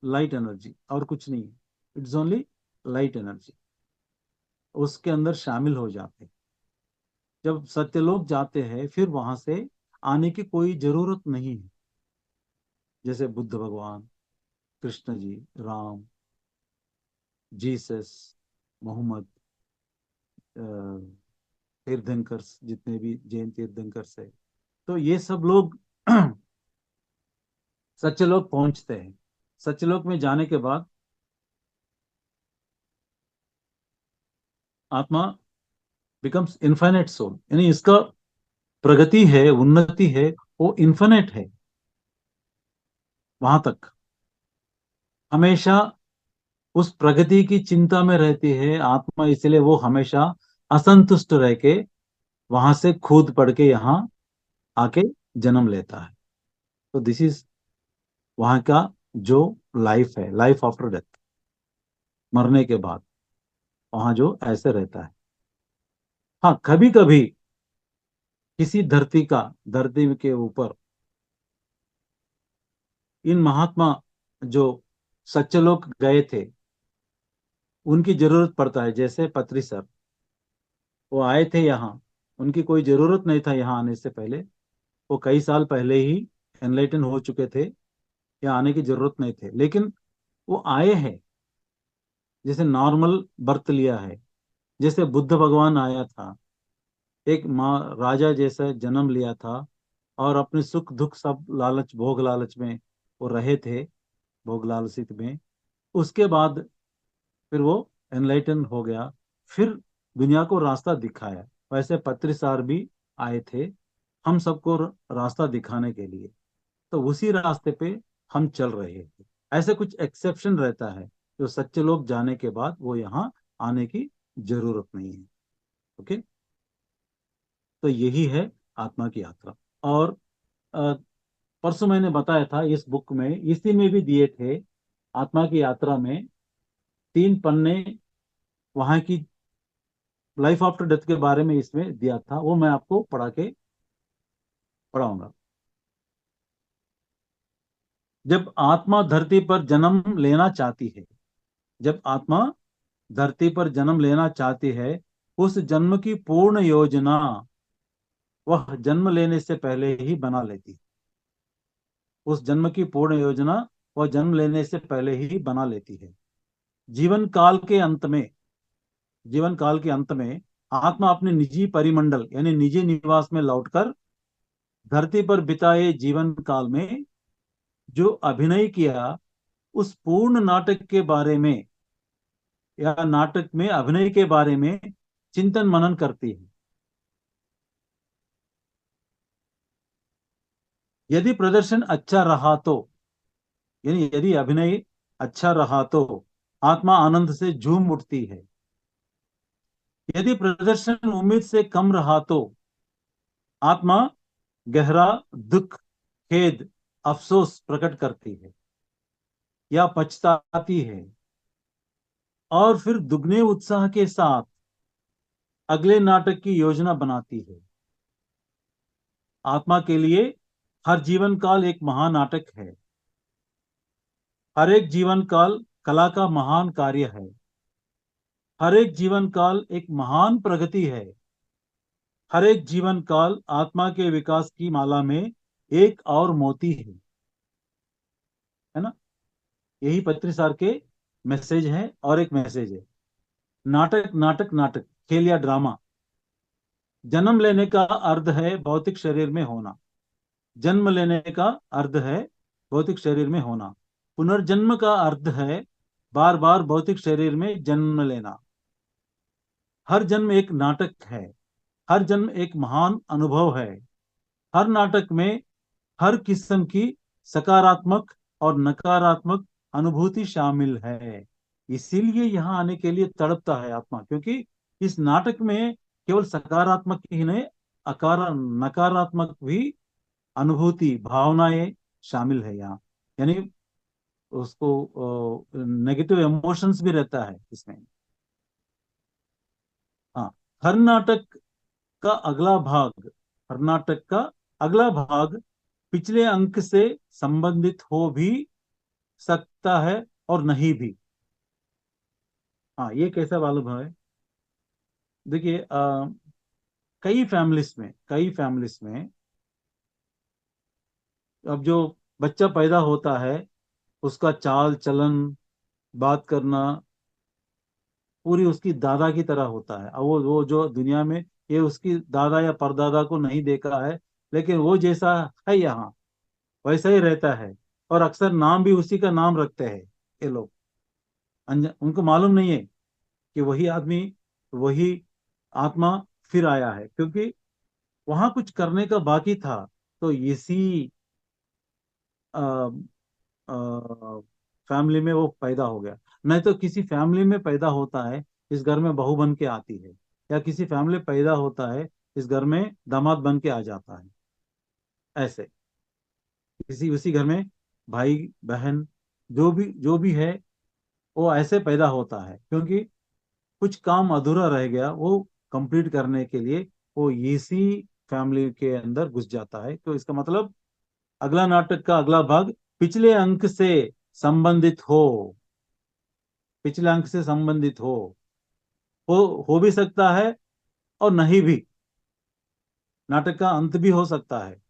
A: light energy, और कुछ नहीं है। It is only light energy, उसके अंदर शामिल हो जाते हैं। जब सत्यलोक जाते हैं, फिर वहां से आने की कोई जरूरत नहीं है। जैसे बुद्ध भगवान, कृष्ण जी, राम, जीसस, मोहम्मद, तीर्थंकर, जितने भी जैन तीर्थंकर है, तो ये सब लोग सत्यलोक पहुंचते हैं। सत्यलोक में जाने के बाद आत्मा बिकम्स इन्फाइनाइट सोल, यानी इसका प्रगति है, उन्नति है, वो इन्फिनिट है। वहां तक हमेशा उस प्रगति की चिंता में रहती है आत्मा, इसलिए वो हमेशा असंतुष्ट रह के वहां से कूद पड़ के यहाँ आके जन्म लेता है। तो दिस इज वहां का जो लाइफ है, लाइफ आफ्टर डेथ, मरने के बाद वहां जो ऐसे रहता है। हाँ, कभी कभी किसी धरती के ऊपर इन महात्मा जो सच्चलोक गए थे, उनकी जरूरत पड़ता है। जैसे पत्री सर, वो आए थे यहाँ, उनकी कोई जरूरत नहीं था यहाँ आने से पहले, वो कई साल पहले ही एनलाइटन हो चुके थे, यहाँ आने की जरूरत नहीं थे, लेकिन वो आए हैं। जैसे नॉर्मल बर्थ लिया है, जैसे बुद्ध भगवान आया था, एक माँ राजा जैसा जन्म लिया था, और अपने सुख दुख सब लालच भोग लालच में वो रहे थे, भोग लालसित में। उसके बाद फिर वो एनलाइटन हो गया, फिर दुनिया को रास्ता दिखाया। वैसे पत्रिसार भी आए थे हम सबको रास्ता दिखाने के लिए, तो उसी रास्ते पे हम चल रहे थे। ऐसे कुछ एक्सेप्शन रहता है, जो सच्चे लोग जाने के बाद वो यहाँ आने की जरूरत नहीं है। ओके, तो यही है आत्मा की यात्रा। और अ, परसों मैंने बताया था, इस बुक में इसी में भी दिए थे, आत्मा की यात्रा में 3 पन्ने वहां की लाइफ आफ्टर डेथ के बारे में इसमें दिया था, वो मैं आपको पढ़ा के पढ़ाऊंगा। जब आत्मा धरती पर जन्म लेना चाहती है, जब आत्मा धरती पर जन्म लेना चाहती है, उस जन्म की पूर्ण योजना वह जन्म लेने से पहले ही बना लेती है। उस जन्म की पूर्ण योजना वह जन्म लेने से पहले ही बना लेती है। जीवन काल के अंत में, जीवन काल के अंत में आत्मा अपने निजी परिमंडल यानी निजी निवास में लौटकर धरती पर बिताए जीवन काल में जो अभिनय किया, उस पूर्ण नाटक के बारे में या नाटक में अभिनय के बारे में चिंतन मनन करती है। यदि प्रदर्शन अच्छा रहा तो, यानी यदि अभिनय अच्छा रहा तो आत्मा आनंद से झूम उठती है। यदि प्रदर्शन उम्मीद से कम रहा तो आत्मा गहरा दुख, खेद, अफसोस प्रकट करती है या पछताती है, और फिर दुगने उत्साह के साथ अगले नाटक की योजना बनाती है। आत्मा के लिए हर जीवन काल एक महानाटक है। हर एक जीवन काल कला का महान कार्य है। हर एक जीवन काल एक महान प्रगति है। हर एक जीवन काल आत्मा के विकास की माला में एक और मोती है ना। यही पत्रीसार के मैसेज है। और एक मैसेज है, नाटक नाटक नाटक, खेल या ड्रामा। जन्म लेने का अर्थ है भौतिक शरीर में होना। जन्म लेने का अर्थ है भौतिक शरीर में होना। पुनर्जन्म का अर्थ है बार बार भौतिक शरीर में जन्म लेना। हर जन्म एक नाटक है। हर जन्म एक महान अनुभव है। हर नाटक में हर किस्म की सकारात्मक और नकारात्मक अनुभूति शामिल है। इसीलिए यहाँ आने के लिए तड़पता है आत्मा, क्योंकि इस नाटक में केवल सकारात्मक ही नहीं, अकार नकारात्मक भी अनुभूति, भावनाएं शामिल है यहाँ। यानी उसको नेगेटिव इमोशंस भी रहता है इसमें। हाँ, हर नाटक का अगला भाग, हर नाटक का अगला भाग पिछले अंक से संबंधित हो भी सकता है और नहीं भी। हाँ, ये कैसा मालूम है? देखिए, कई फैमिलीज में अब जो बच्चा पैदा होता है, उसका चाल चलन, बात करना पूरी उसकी दादा की तरह होता है। अब वो जो दुनिया में, ये उसकी दादा या परदादा को नहीं देखा है, लेकिन वो जैसा है यहाँ वैसा ही रहता है। और अक्सर नाम भी उसी का नाम रखते हैं ये लोग। उनको मालूम नहीं है कि वही आदमी, वही आत्मा फिर आया है, क्योंकि वहां कुछ करने का बाकी था। तो इसी फैमिली में वो पैदा हो गया। नहीं तो किसी फैमिली में पैदा होता है, इस घर में बहू बन के आती है, या किसी फैमिली पैदा होता है, इस घर में दामाद बन के आ जाता है। ऐसे किसी उसी घर में भाई बहन जो भी है, वो ऐसे पैदा होता है, क्योंकि कुछ काम अधूरा रह गया, वो कंप्लीट करने के लिए वो इसी फैमिली के अंदर घुस जाता है। तो इसका मतलब अगला नाटक का अगला भाग पिछले अंक से संबंधित हो, पिछले अंक से संबंधित हो भी सकता है और नहीं भी। नाटक का अंत भी हो सकता है।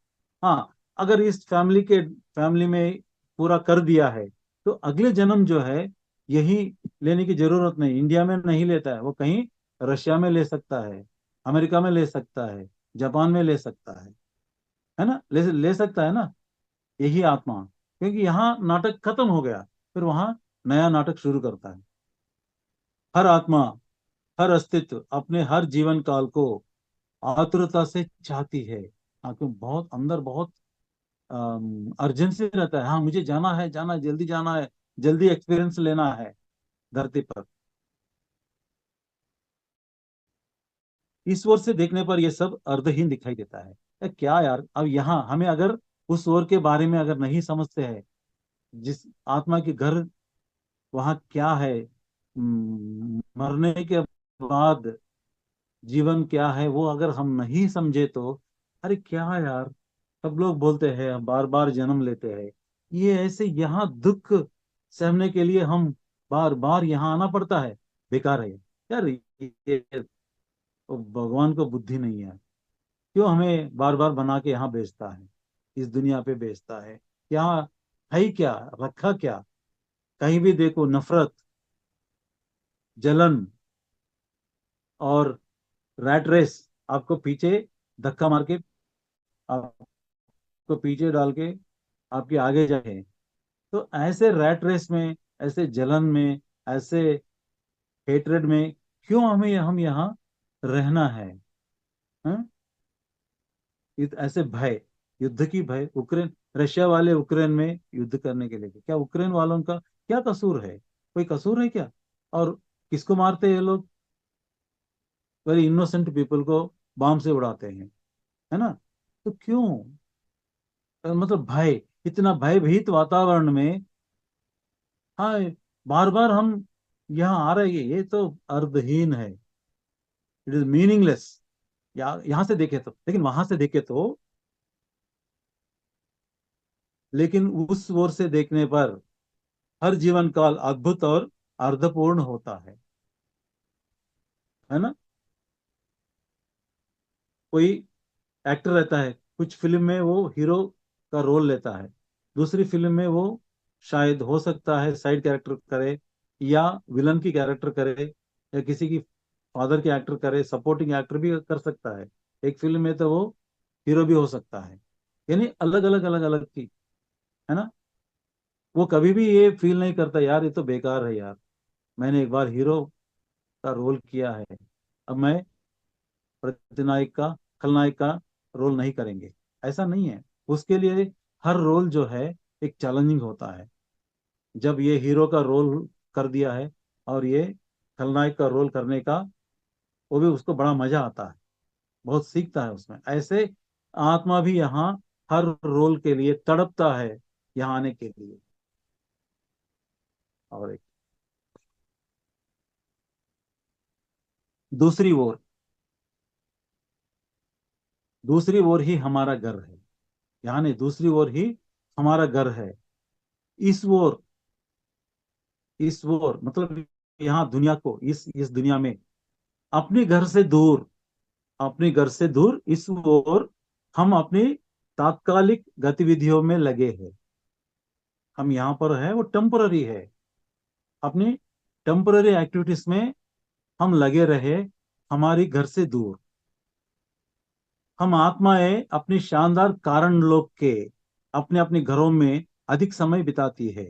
A: हाँ, अगर इस फैमिली में पूरा कर दिया है, तो अगले जन्म जो है यही लेने की जरूरत नहीं, इंडिया में नहीं लेता है, वो कहीं रशिया में ले सकता है, अमेरिका में ले सकता है, जापान में ले सकता है ना, ले सकता है ना, यही आत्मा। क्योंकि यहाँ नाटक खत्म हो गया, फिर वहां नया नाटक शुरू करता है। हर आत्मा, हर अस्तित्व अपने हर जीवन काल को आतुरता से चाहती है। हाँ, क्यों बहुत अंदर बहुत अर्जेंसी रहता है। हाँ, मुझे जाना है, जाना है, जल्दी जाना है, जल्दी एक्सपीरियंस लेना है धरती पर। इस ओर से देखने पर यह सब अर्धहीन दिखाई देता है। क्या यार, अब यहाँ हमें अगर उस ओर के बारे में अगर नहीं समझते हैं, जिस आत्मा के घर वहाँ क्या है, मरने के बाद जीवन क्या है, वो अगर हम नहीं समझे तो अरे क्या यार, सब लोग बोलते हैं हम बार बार जन्म लेते हैं, ये ऐसे यहाँ दुख सहने के लिए हम बार बार यहाँ आना पड़ता है, बेकार है यार। ये भगवान को बुद्धि नहीं है, क्यों हमें बार बार बना के यहाँ भेजता है, इस दुनिया पे भेजता है। यहाँ है ही क्या, रखा क्या? कहीं भी देखो नफरत, जलन और रैट रेस, आपको पीछे धक्का मार के, आपको पीछे डाल के आपके आगे जाए। तो ऐसे रैट रेस में, ऐसे जलन में, ऐसे हेट्रेड में क्यों हमें हम यहाँ रहना है? हाँ? ऐसे भय, युद्ध की भय, यूक्रेन, रशिया वाले यूक्रेन में युद्ध करने के लिए, क्या यूक्रेन वालों का क्या कसूर है? कोई कसूर है क्या? और किसको मारते हैं ये लोग? वेरी इनोसेंट पीपल को बॉम्ब से उड़ाते हैं, है ना? तो क्यों? मतलब भय, इतना भयभीत वातावरण में, हाँ, बार बार हम यहाँ आ रहे हैं, ये तो अर्थहीन है। It is meaningless. यहाँ से देखे तो, लेकिन वहां से देखे तो, लेकिन उस ओर से देखने पर हर जीवन काल अद्भुत और अर्थपूर्ण होता है ना? कोई एक्टर रहता है, कुछ फिल्म में वो हीरो का रोल लेता है, दूसरी फिल्म में वो शायद हो सकता है साइड कैरेक्टर करे, या विलन की कैरेक्टर करे, या किसी की फादर की एक्टर करे, सपोर्टिंग एक्टर भी कर सकता है। एक फिल्म में तो वो हीरो भी हो सकता है। यानी अलग अलग अलग अलग की, है ना? वो कभी भी ये फील नहीं करता यार ये तो बेकार है यार, मैंने एक बार हीरो का रोल किया है, अब मैं प्रतिनायक का, खलनायक का रोल नहीं करेंगे। ऐसा नहीं है। उसके लिए हर रोल जो है एक चैलेंजिंग होता है। जब ये हीरो का रोल कर दिया है और ये खलनायक का रोल करने का, वो भी उसको बड़ा मजा आता है, बहुत सीखता है उसमें। ऐसे आत्मा भी यहाँ हर रोल के लिए तड़पता है, यहाँ आने के लिए। और एक दूसरी ओर, दूसरी ओर ही हमारा घर है। यहाँ नहीं, दूसरी ओर ही हमारा घर है। इस ओर, इस ओर मतलब यहाँ दुनिया को, इस दुनिया में, अपने घर से दूर, अपने घर से दूर इस ओर हम अपनी तात्कालिक गतिविधियों में लगे हैं। हम यहाँ पर है वो टेम्पररी है, अपनी टेम्पररी एक्टिविटीज में हम लगे रहे, हमारी घर से दूर। हम आत्माएं अपनी शानदार कारण लोक के अपने अपने घरों में अधिक समय बिताती है।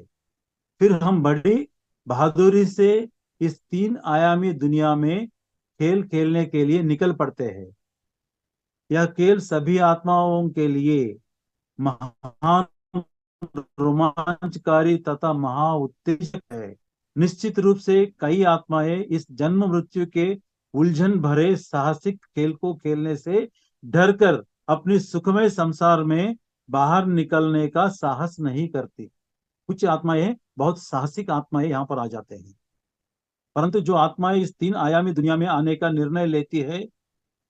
A: फिर हम बड़ी बहादुरी से इस तीन आयामी दुनिया में खेल खेलने के लिए निकल पड़ते हैं। यह खेल सभी आत्माओं के लिए महान, रोमांचकारी तथा महा उत्तेजक है। निश्चित रूप से कई आत्माएं इस जन्म मृत्यु के उलझन भरे साहसिक खेल को खेलने से डरकर अपनी सुखमय संसार में बाहर निकलने का साहस नहीं करती। कुछ आत्माएं, बहुत साहसिक आत्माएं यहाँ पर आ जाते हैं, परंतु जो आत्माएं इस तीन आयामी दुनिया में आने का निर्णय लेती है,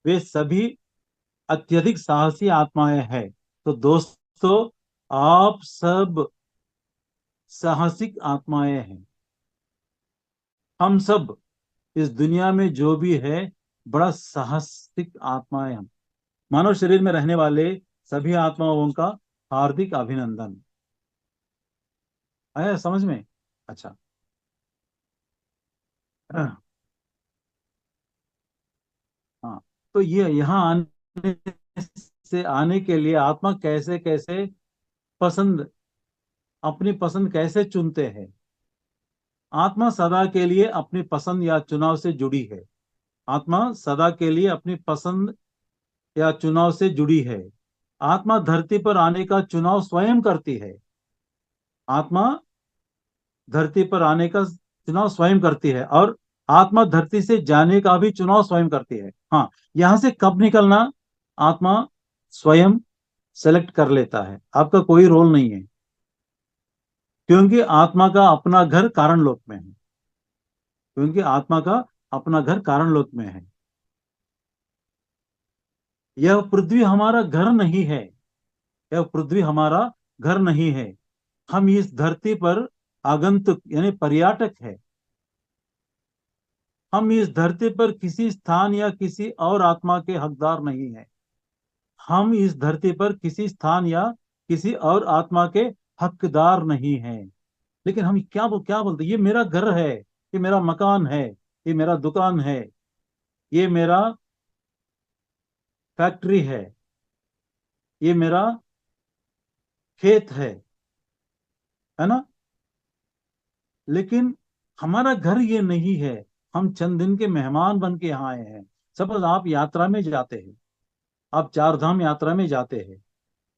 A: वे सभी अत्यधिक साहसी आत्माएं हैं। तो दोस्तों, आप सब साहसिक आत्माएं हैं। हम सब इस दुनिया में जो भी है, बड़ा साहसिक आत्माएं हम। मानव शरीर में रहने वाले सभी आत्माओं का हार्दिक अभिनंदन। आया समझ में? अच्छा। हाँ, तो ये यहाँ आने से, आने के लिए आत्मा कैसे कैसे पसंद, अपनी पसंद कैसे चुनते हैं? आत्मा सदा के लिए अपनी पसंद या चुनाव से जुड़ी है। आत्मा सदा के लिए अपनी पसंद या चुनाव से जुड़ी है। आत्मा धरती पर आने का चुनाव स्वयं करती है। आत्मा धरती पर आने का चुनाव स्वयं करती है, और आत्मा धरती से जाने का भी चुनाव स्वयं करती है। हाँ, यहां से कब निकलना, आत्मा स्वयं सेलेक्ट कर लेता है, आपका कोई रोल नहीं है, क्योंकि आत्मा का अपना घर कारण लोक में है। क्योंकि आत्मा का अपना घर कारण लोक में है। यह पृथ्वी हमारा घर नहीं है, यह पृथ्वी हमारा घर नहीं है। हम इस धरती पर आगंतुक यानी पर्यटक है। हम इस धरती पर किसी स्थान या किसी और आत्मा के हकदार नहीं है। हम इस धरती पर किसी स्थान या किसी और आत्मा के हकदार नहीं हैं। लेकिन हम क्या बोलते हैं, ये मेरा घर है, ये मेरा मकान है, ये मेरा दुकान है, ये मेरा फैक्ट्री है, ये मेरा खेत है ना। लेकिन हमारा घर ये नहीं है। हम चंद दिन के मेहमान बन के यहाँ आए हैं। सपोज आप यात्रा में जाते हैं, आप चार धाम यात्रा में जाते हैं।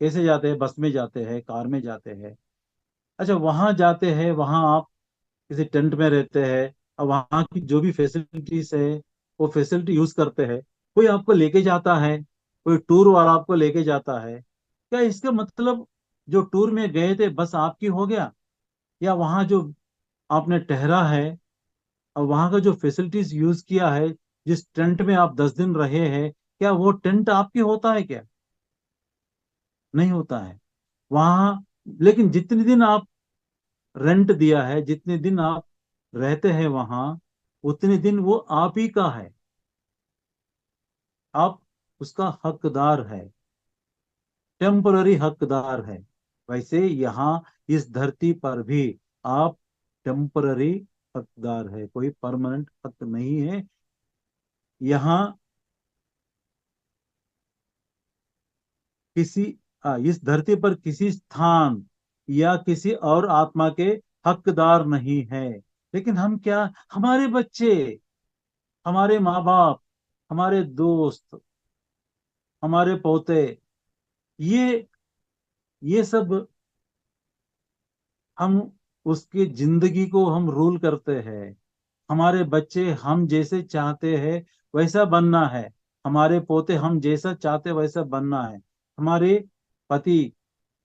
A: कैसे जाते हैं? बस में जाते हैं, कार में जाते हैं। अच्छा, वहां जाते हैं, वहां आप किसी टेंट में रहते हैं और वहां की जो भी फैसिलिटीज है वो फैसिलिटी यूज करते हैं। कोई आपको लेके जाता है, कोई टूर वाला आपको लेके जाता है, क्या इसका मतलब जो टूर में गए थे बस आपकी हो गया? या वहां जो आपने ठहरा है और वहां का जो फैसिलिटीज यूज किया है, जिस टेंट में आप 10 दिन रहे हैं, क्या वो टेंट आपकी होता है क्या? नहीं होता है वहां। लेकिन जितने दिन आप रेंट दिया है, जितने दिन आप रहते हैं वहां, उतने दिन वो आप ही का है। आप उसका हकदार है, टेम्पररी हकदार है। वैसे यहाँ इस धरती पर भी आप टेम्पररी हकदार है, कोई परमानेंट हक नहीं है। यहाँ किसी इस धरती पर किसी स्थान या किसी और आत्मा के हकदार नहीं है। लेकिन हम क्या, हमारे बच्चे, हमारे माँ बाप, हमारे दोस्त, हमारे पोते, ये ये सब हम उसकी जिंदगी को हम रूल करते हैं। हमारे बच्चे हम जैसे चाहते हैं वैसा बनना है। हमारे पोते हम जैसा चाहते वैसा बनना है। हमारे पति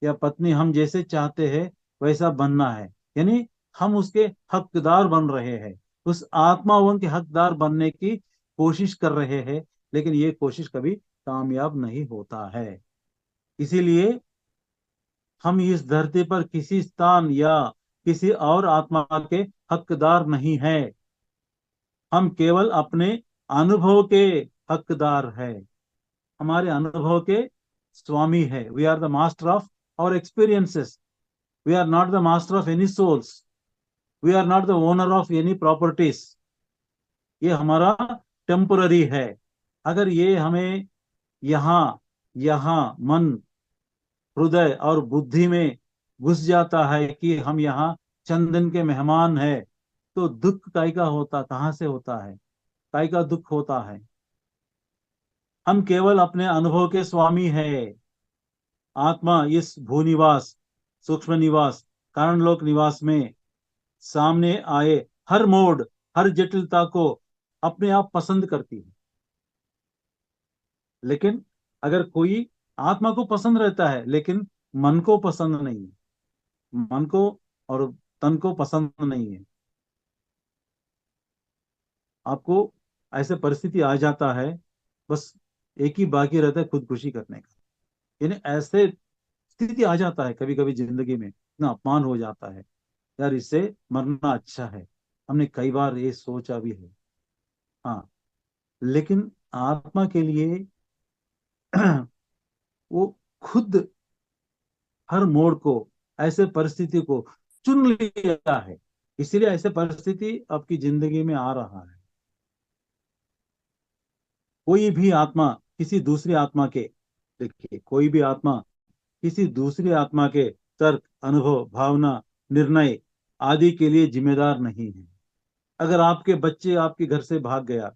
A: या पत्नी हम जैसे चाहते हैं वैसा बनना है। यानी हम उसके हकदार बन रहे हैं, उस आत्माओं के हकदार बनने की कोशिश कर रहे हैं। लेकिन ये कोशिश कभी कामयाब नहीं होता है। इसीलिए हम इस धरती पर किसी स्थान या किसी और आत्मा के हकदार नहीं है। हम केवल अपने अनुभव के हकदार है। हमारे अनुभव के स्वामी है। We are the master of our experiences. We are not the master of any souls. We are not the owner of any properties. ये हमारा टेम्पररी है। अगर ये हमें यहाँ यहाँ मन, हृदय और बुद्धि में घुस जाता है कि हम यहाँ चंद दिन के मेहमान हैं, तो दुख काय का होता, कहाँ से होता है? काय का दुख होता है? हम केवल अपने अनुभव के स्वामी हैं। आत्मा इस भूनिवास, सूक्ष्म निवास, कारण लोक निवास में सामने आए हर मोड़, हर जटिलता को अपने आप पसंद करती है। लेकिन अगर कोई आत्मा को पसंद रहता है लेकिन मन को पसंद नहीं है, मन को और तन को पसंद नहीं है, आपको ऐसे परिस्थिति आ जाता है, बस एक ही बाकी रहता है, खुदकुशी करने का। यानी ऐसे स्थिति आ जाता है कभी कभी जिंदगी में, इतना अपमान हो जाता है, यार इससे मरना अच्छा है। हमने कई बार ये सोचा भी है। हाँ, लेकिन आत्मा के लिए वो खुद हर मोड़ को, ऐसे परिस्थिति को चुन लिया है। इसीलिए ऐसे परिस्थिति आपकी जिंदगी में आ रहा है। कोई भी आत्मा किसी दूसरी आत्मा के, देखिए, कोई भी आत्मा किसी दूसरी आत्मा के तर्क, अनुभव, भावना, निर्णय आदि के लिए जिम्मेदार नहीं है। अगर आपके बच्चे आपके घर से भाग गया,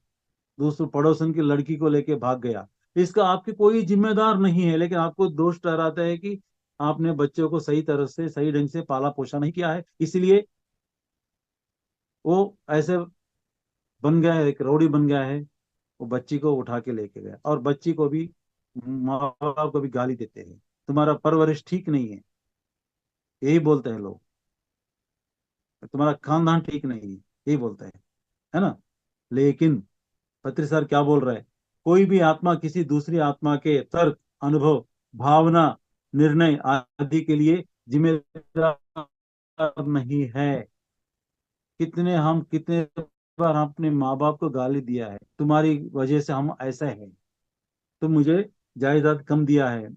A: दूसरे पड़ोसन की लड़की को लेके भाग गया, इसका आपके कोई जिम्मेदार नहीं है। लेकिन आपको दोष ठहराता है कि आपने बच्चों को सही तरह से, सही ढंग से पाला पोषा नहीं किया है, इसलिए वो ऐसे बन गया है, एक रौडी बन गया है। वो बच्ची को उठा के लेके गया और बच्ची को भी, माँ बाप को भी गाली देते हैं, तुम्हारा परवरिश ठीक नहीं है, यही बोलते हैं लोग। तुम्हारा खानदान ठीक नहीं है, यही बोलते हैं, है ना। लेकिन पत्री सर क्या बोल रहा है? कोई भी आत्मा किसी दूसरी आत्मा के तर्क, अनुभव, भावना, निर्णय आदि के लिए जिम्मेदार नहीं है। कितने बार हम अपने माँ बाप को गाली दिया है, तुम्हारी वजह से हम ऐसे हैं, तुम मुझे जायदाद कम दिया है,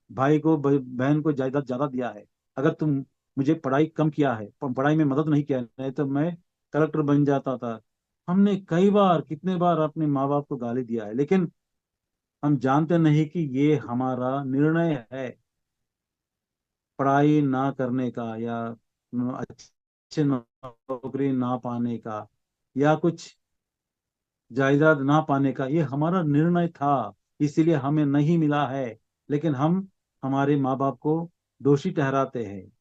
A: भाई को बहन को जायदाद ज्यादा दिया है, अगर तुम मुझे पढ़ाई कम किया है, पढ़ाई में मदद नहीं किया, नहीं तो मैं कलेक्टर बन जाता था। हमने कई बार, कितने बार अपने माँ बाप को गाली दिया है, लेकिन हम जानते नहीं कि ये हमारा निर्णय है, पढ़ाई ना करने का, या अच्छे नौकरी ना पाने का, या कुछ जायदाद ना पाने का, ये हमारा निर्णय था, इसीलिए हमें नहीं मिला है। लेकिन हम हमारे माँ बाप को दोषी ठहराते हैं।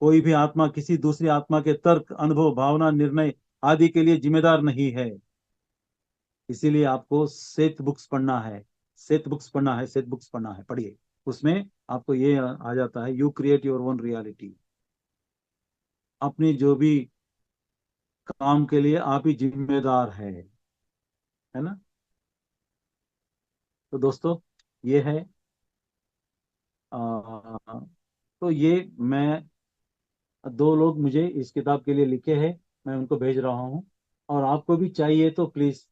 A: कोई भी आत्मा किसी दूसरी आत्मा के तर्क, अनुभव, भावना, निर्णय आदि के लिए जिम्मेदार नहीं है। इसीलिए आपको सेत बुक्स पढ़ना है, सेत बुक्स पढ़ना है, सेत बुक्स पढ़ना है, पढ़िए। उसमें आपको ये आ जाता है, you create your own reality. अपनी जो भी काम के लिए आप ही जिम्मेदार है ना। तो दोस्तों, ये है आ, तो ये मैं, दो लोग मुझे इस किताब के लिए लिखे हैं, मैं उनको भेज रहा हूँ। और आपको भी चाहिए तो प्लीज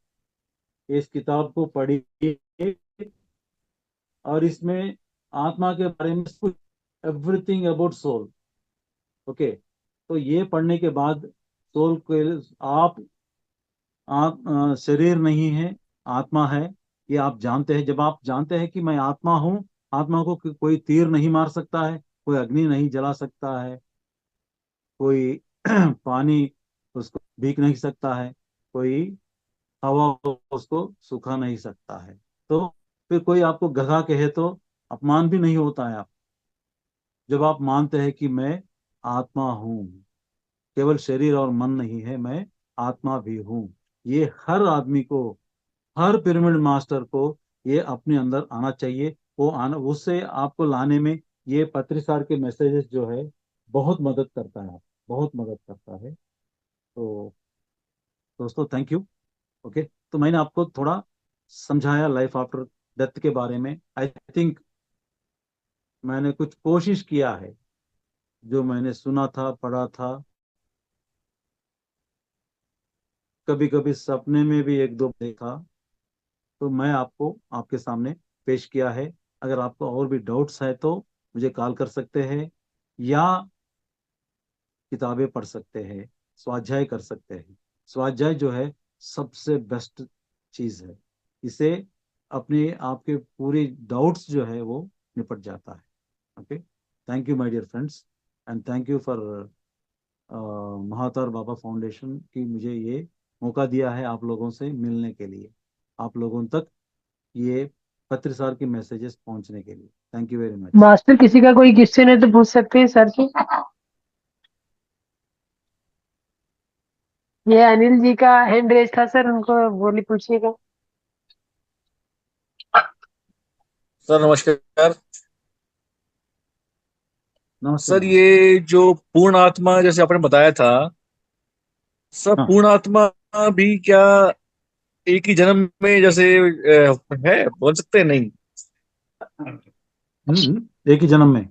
A: इस किताब को पढ़िए, और इसमें आत्मा के बारे में कुछ, एवरीथिंग अबाउट सोल। ओके, तो ये पढ़ने के बाद सोल के, आप शरीर नहीं है, आत्मा है, ये आप जानते हैं। जब आप जानते हैं कि मैं आत्मा हूँ, आत्मा को कोई तीर नहीं मार सकता है, कोई अग्नि नहीं जला सकता है, कोई पानी उसको भीग नहीं सकता है, कोई हवा उसको सुखा नहीं सकता है, तो फिर कोई आपको गधा कहे तो अपमान भी नहीं होता है। आप जब आप मानते हैं कि मैं आत्मा हूँ, केवल शरीर और मन नहीं है, मैं आत्मा भी हूँ, ये हर आदमी को, हर पिरामिड मास्टर को ये अपने अंदर आना चाहिए। वो आना, उससे आपको लाने में ये पत्रिसार के मैसेजेस जो है बहुत मदद करता है, बहुत मदद करता है। तो दोस्तों, थैंक यू। ओके, तो मैंने आपको थोड़ा समझाया लाइफ आफ्टर डेथ के बारे में। आई थिंक मैंने कुछ कोशिश किया है, जो मैंने सुना था, पढ़ा था, कभी कभी सपने में भी एक दो देखा, तो मैं आपको आपके सामने पेश किया है। अगर आपको और भी डाउट्स है तो मुझे कॉल कर सकते हैं, या किताबें पढ़ सकते हैं, स्वाध्याय कर सकते हैं। स्वाध्याय जो है सबसे बेस्ट चीज है, इसे अपने आपके पूरे डाउट्स जो है वो निपट जाता है। Okay, thank you my dear friends, and thank you for Mahatar Baba foundation की मुझे ये मौका दिया है आप लोगों से मिलने के लिए, आप लोगों तक ये पत्रसार के मैसेजेस पहुंचने के लिए। Thank you very much.
D: Master किसी का कोई क्वेश्चन है तो पूछ सकते हैं सर से। ये अनिल जी का हैंड रेस था सर, उनको बोली पूछिएगा।
B: सर नमस्कार।
A: नमस्ते
B: सर
A: नमस्ते।
B: ये जो पूर्ण आत्मा जैसे आपने बताया था, सर
A: हाँ।
B: पूर्ण आत्मा भी क्या एक ही जन्म में जैसे है, बोल सकते हैं नहीं?
A: एक ही जन्म में।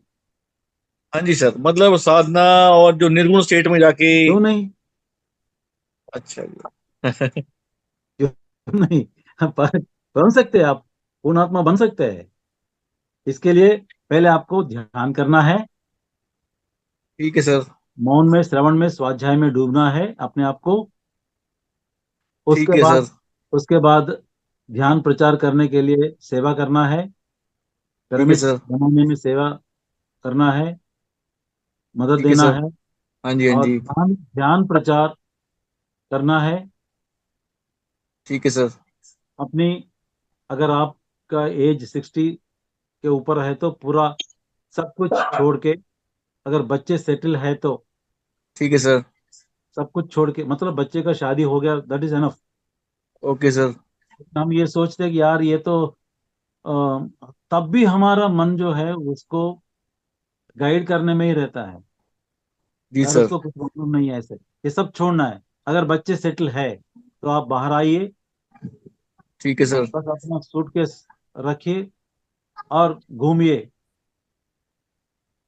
B: हाँ जी सर, मतलब साधना और जो निर्गुण स्टेट में जाके।
A: क्यों नहीं,
B: अच्छा जी।
A: क्यों नहीं, बन सकते हैं आप, पूर्ण आत्मा बन सकते हैं। इसके लिए पहले आपको ध्यान करना है,
B: ठीक है सर।
A: मौन में, श्रवण में, स्वाध्याय में डूबना है अपने आप को।
B: ठीक
A: उसके
B: है
A: बाद,
B: सर।
A: उसके बाद ध्यान प्रचार करने के लिए सेवा करना है,
B: ठीक है
A: पिरामिड्स
B: सर।
A: बनाने में सेवा करना है, मदद
B: ठीक है
A: देना
B: सर।
A: है,
B: हाँ जी हाँ
A: और
B: जी।
A: ध्यान ध्यान प्रचार करना है
B: ठीक है सर।
A: अपनी। अगर आपका एज 60 के ऊपर है तो पूरा सब कुछ छोड़ के, अगर बच्चे सेटल है तो
B: ठीक है सर।
A: सब कुछ छोड़ के, मतलब बच्चे का शादी हो गया, that is enough.
B: Okay sir.
A: हम ये सोचते हैं कि यार ये तो तब भी हमारा मन जो है उसको गाइड करने में ही रहता है,
B: जी
A: यार
B: सर।
A: उसको कुछ प्रॉब्लम नहीं है, ऐसे ये सब छोड़ना है। अगर बच्चे सेटल है तो आप बाहर आइए,
B: ठीक है सर।
A: बस अपना सूटकेस रखिए और घूमिए।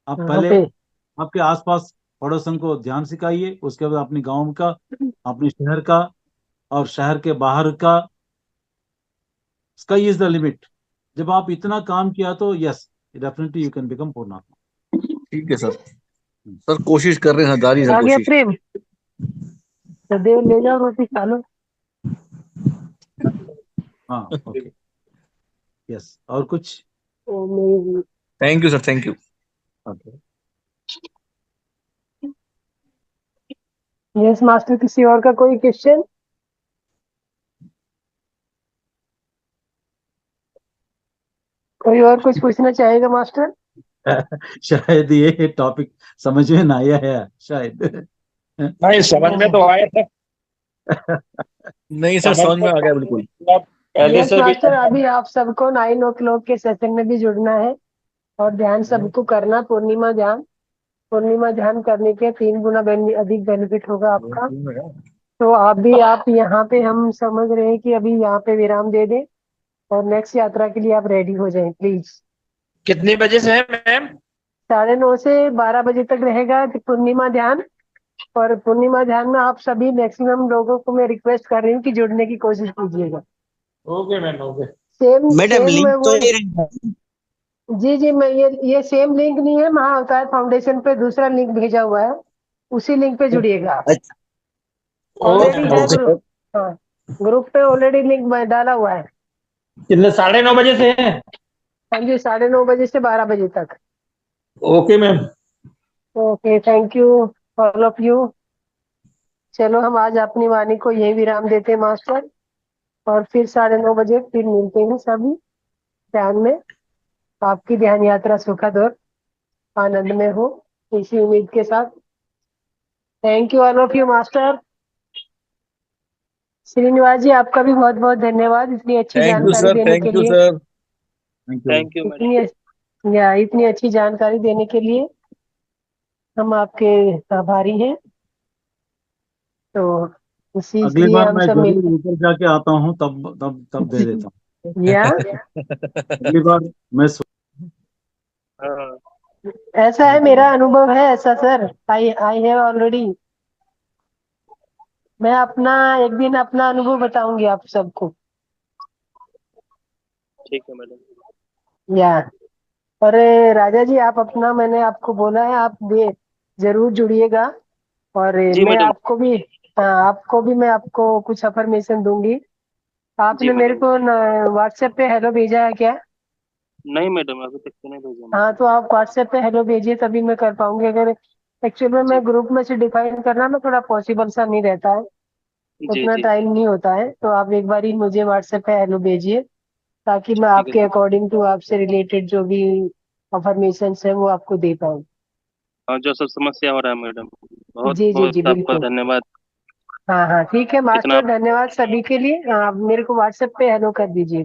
A: आप
D: कहाँ
A: पहले
D: पे?
A: आपके आसपास पड़ोसन को ध्यान सिखाइए, उसके बाद अपने गांव का, अपने शहर का, और शहर के बाहर का। Sky is the limit. जब आप इतना काम किया तो yes, definitely you can become पूर्णात्मा।
B: ठीक है सर। सर कोशिश कर रहे हैं, जारी है
D: आ गया
B: कोशिश।
D: प्रेम, तो देव ले जाओ रोटी खा लो।
A: हाँ, ओके, यस। और कुछ?
D: ओ, मेरी
B: thank you sir, thank you.
A: Okay.
D: Yes master, किसी और का कोई क्वेश्चन? कोई और कुछ पूछना चाहेगा मास्टर?
A: शायद ये टॉपिक समझ में ना आया है, शायद।
E: नहीं, समझ में तो आया था।
B: नहीं सर,
E: समझ
B: समझ
E: में
B: में आ गया
E: तो
B: बिल्कुल।
E: मतलब पहले
D: यस
E: से भी
D: मास्टर, अभी आप सबको 9 o'clock के सेशन में भी जुड़ना है और ध्यान सबको करना, पूर्णिमा ध्यान। पूर्णिमा ध्यान करने के 3 गुना अधिक बेनिफिट होगा आपका। तो आप यहाँ पे, हम समझ रहे हैं कि अभी यहाँ पे विराम दे दें और नेक्स्ट यात्रा के लिए आप रेडी हो जाएं प्लीज।
E: कितने बजे से है मैम?
D: 9:30 से 12 बजे तक रहेगा पूर्णिमा ध्यान। और पूर्णिमा ध्यान में आप सभी मैक्सिमम लोगों को मैं रिक्वेस्ट कर रही हूँ कि जुड़ने की कोशिश कीजिएगा।
E: Okay ma'am, okay.
D: Same
F: madam
D: same
F: link तो
D: वो,
F: ये रही।
D: जी जी, मैं ये सेम लिंक नहीं है, महाअवतार फाउंडेशन पे दूसरा लिंक भेजा हुआ है, उसी लिंक पे जुड़िएगा।
F: अच्छा,
D: ऑलरेडी
E: ओके
D: है
E: ओके।
D: ग्रुप। हाँ, ग्रुप पे ऑलरेडी लिंक डाला हुआ है।
E: कितने, 9:30 बजे से है?
D: हाँ जी, 9:30 बजे से 12 बजे तक।
E: Okay ma'am.
D: Okay, thank you all of you. चलो, हम आज अपनी वाणी को यही विराम देते हैं मास्टर, और फिर 9:30 बजे फिर मिलते हैं सभी ध्यान में। आपकी ध्यान यात्रा सुखद और आनंदमय हो, इसी उम्मीद के साथ। Thank you all of you master. Srinivas ji, आपका भी बहुत बहुत धन्यवाद इतनी अच्छी
B: थैंक यू
D: जानकारी
B: सर,
D: देने के
B: थैंक यू
D: लिए।
B: Sir.
A: Thank you.
C: Thank you madam.
D: इतनी अच्छी जानकारी देने के लिए हम आपके आभारी हैं। तो इसी
A: अगली
D: इसलिए
A: बार
D: हम
A: मैं
D: सब
A: जरूर
D: मिलकर
A: ऊपर जाके आता हूँ, तब तब तब दे देता हूँ।
D: या
A: अगली बार मैं
C: हाँ,
D: ऐसा है, मेरा अनुभव है ऐसा sir. I I have already. मैं अपना एक दिन अपना अनुभव बताऊंगी आप सबको।
C: ठीक है मैडम।
D: या और राजा जी, आप अपना, मैंने आपको बोला है, आप भी जरूर जुड़िएगा। और
C: जी
D: मैं
C: मैडम।
D: आपको भी, हाँ, आपको भी मैं आपको कुछ अफर्मेशन दूंगी।
C: जी
D: आपने मेरे
C: मैडम।
D: को व्हाट्सएप पे हेलो भेजा है क्या?
C: नहीं मैडम, अभी तक तो नहीं भेजा
D: हाँ,
C: मैडम।
D: तो आप व्हाट्सएप पे हेलो भेजिए, तभी मैं कर पाऊंगी। अगर एक्चुअल में
C: जी
D: मैं ग्रुप में से डिफाइन करना में थोड़ा पॉसिबल सा नहीं रहता है,
C: जी
D: उतना
C: जी।
D: टाइम नहीं होता है। तो आप एक बार ही मुझे व्हाट्सएप पे हेलो भेजिए, ताकि मैं
C: ठीक है
D: आपके
C: सर।
D: अकॉर्डिंग टू आपसे रिलेटेड जो भी अफर्मेशन है वो आपको दे पाऊँ।
C: हाँ, जो सब समस्या हो रहा है मैडम, बहुत
D: जी जी जी,
C: बहुत आपका
D: बिल्कुल।
C: धन्यवाद।
D: हाँ हाँ, ठीक है
C: इतना
D: मास्टर, धन्यवाद सभी के लिए। आप मेरे को व्हाट्सएप पे हेलो कर दीजिए।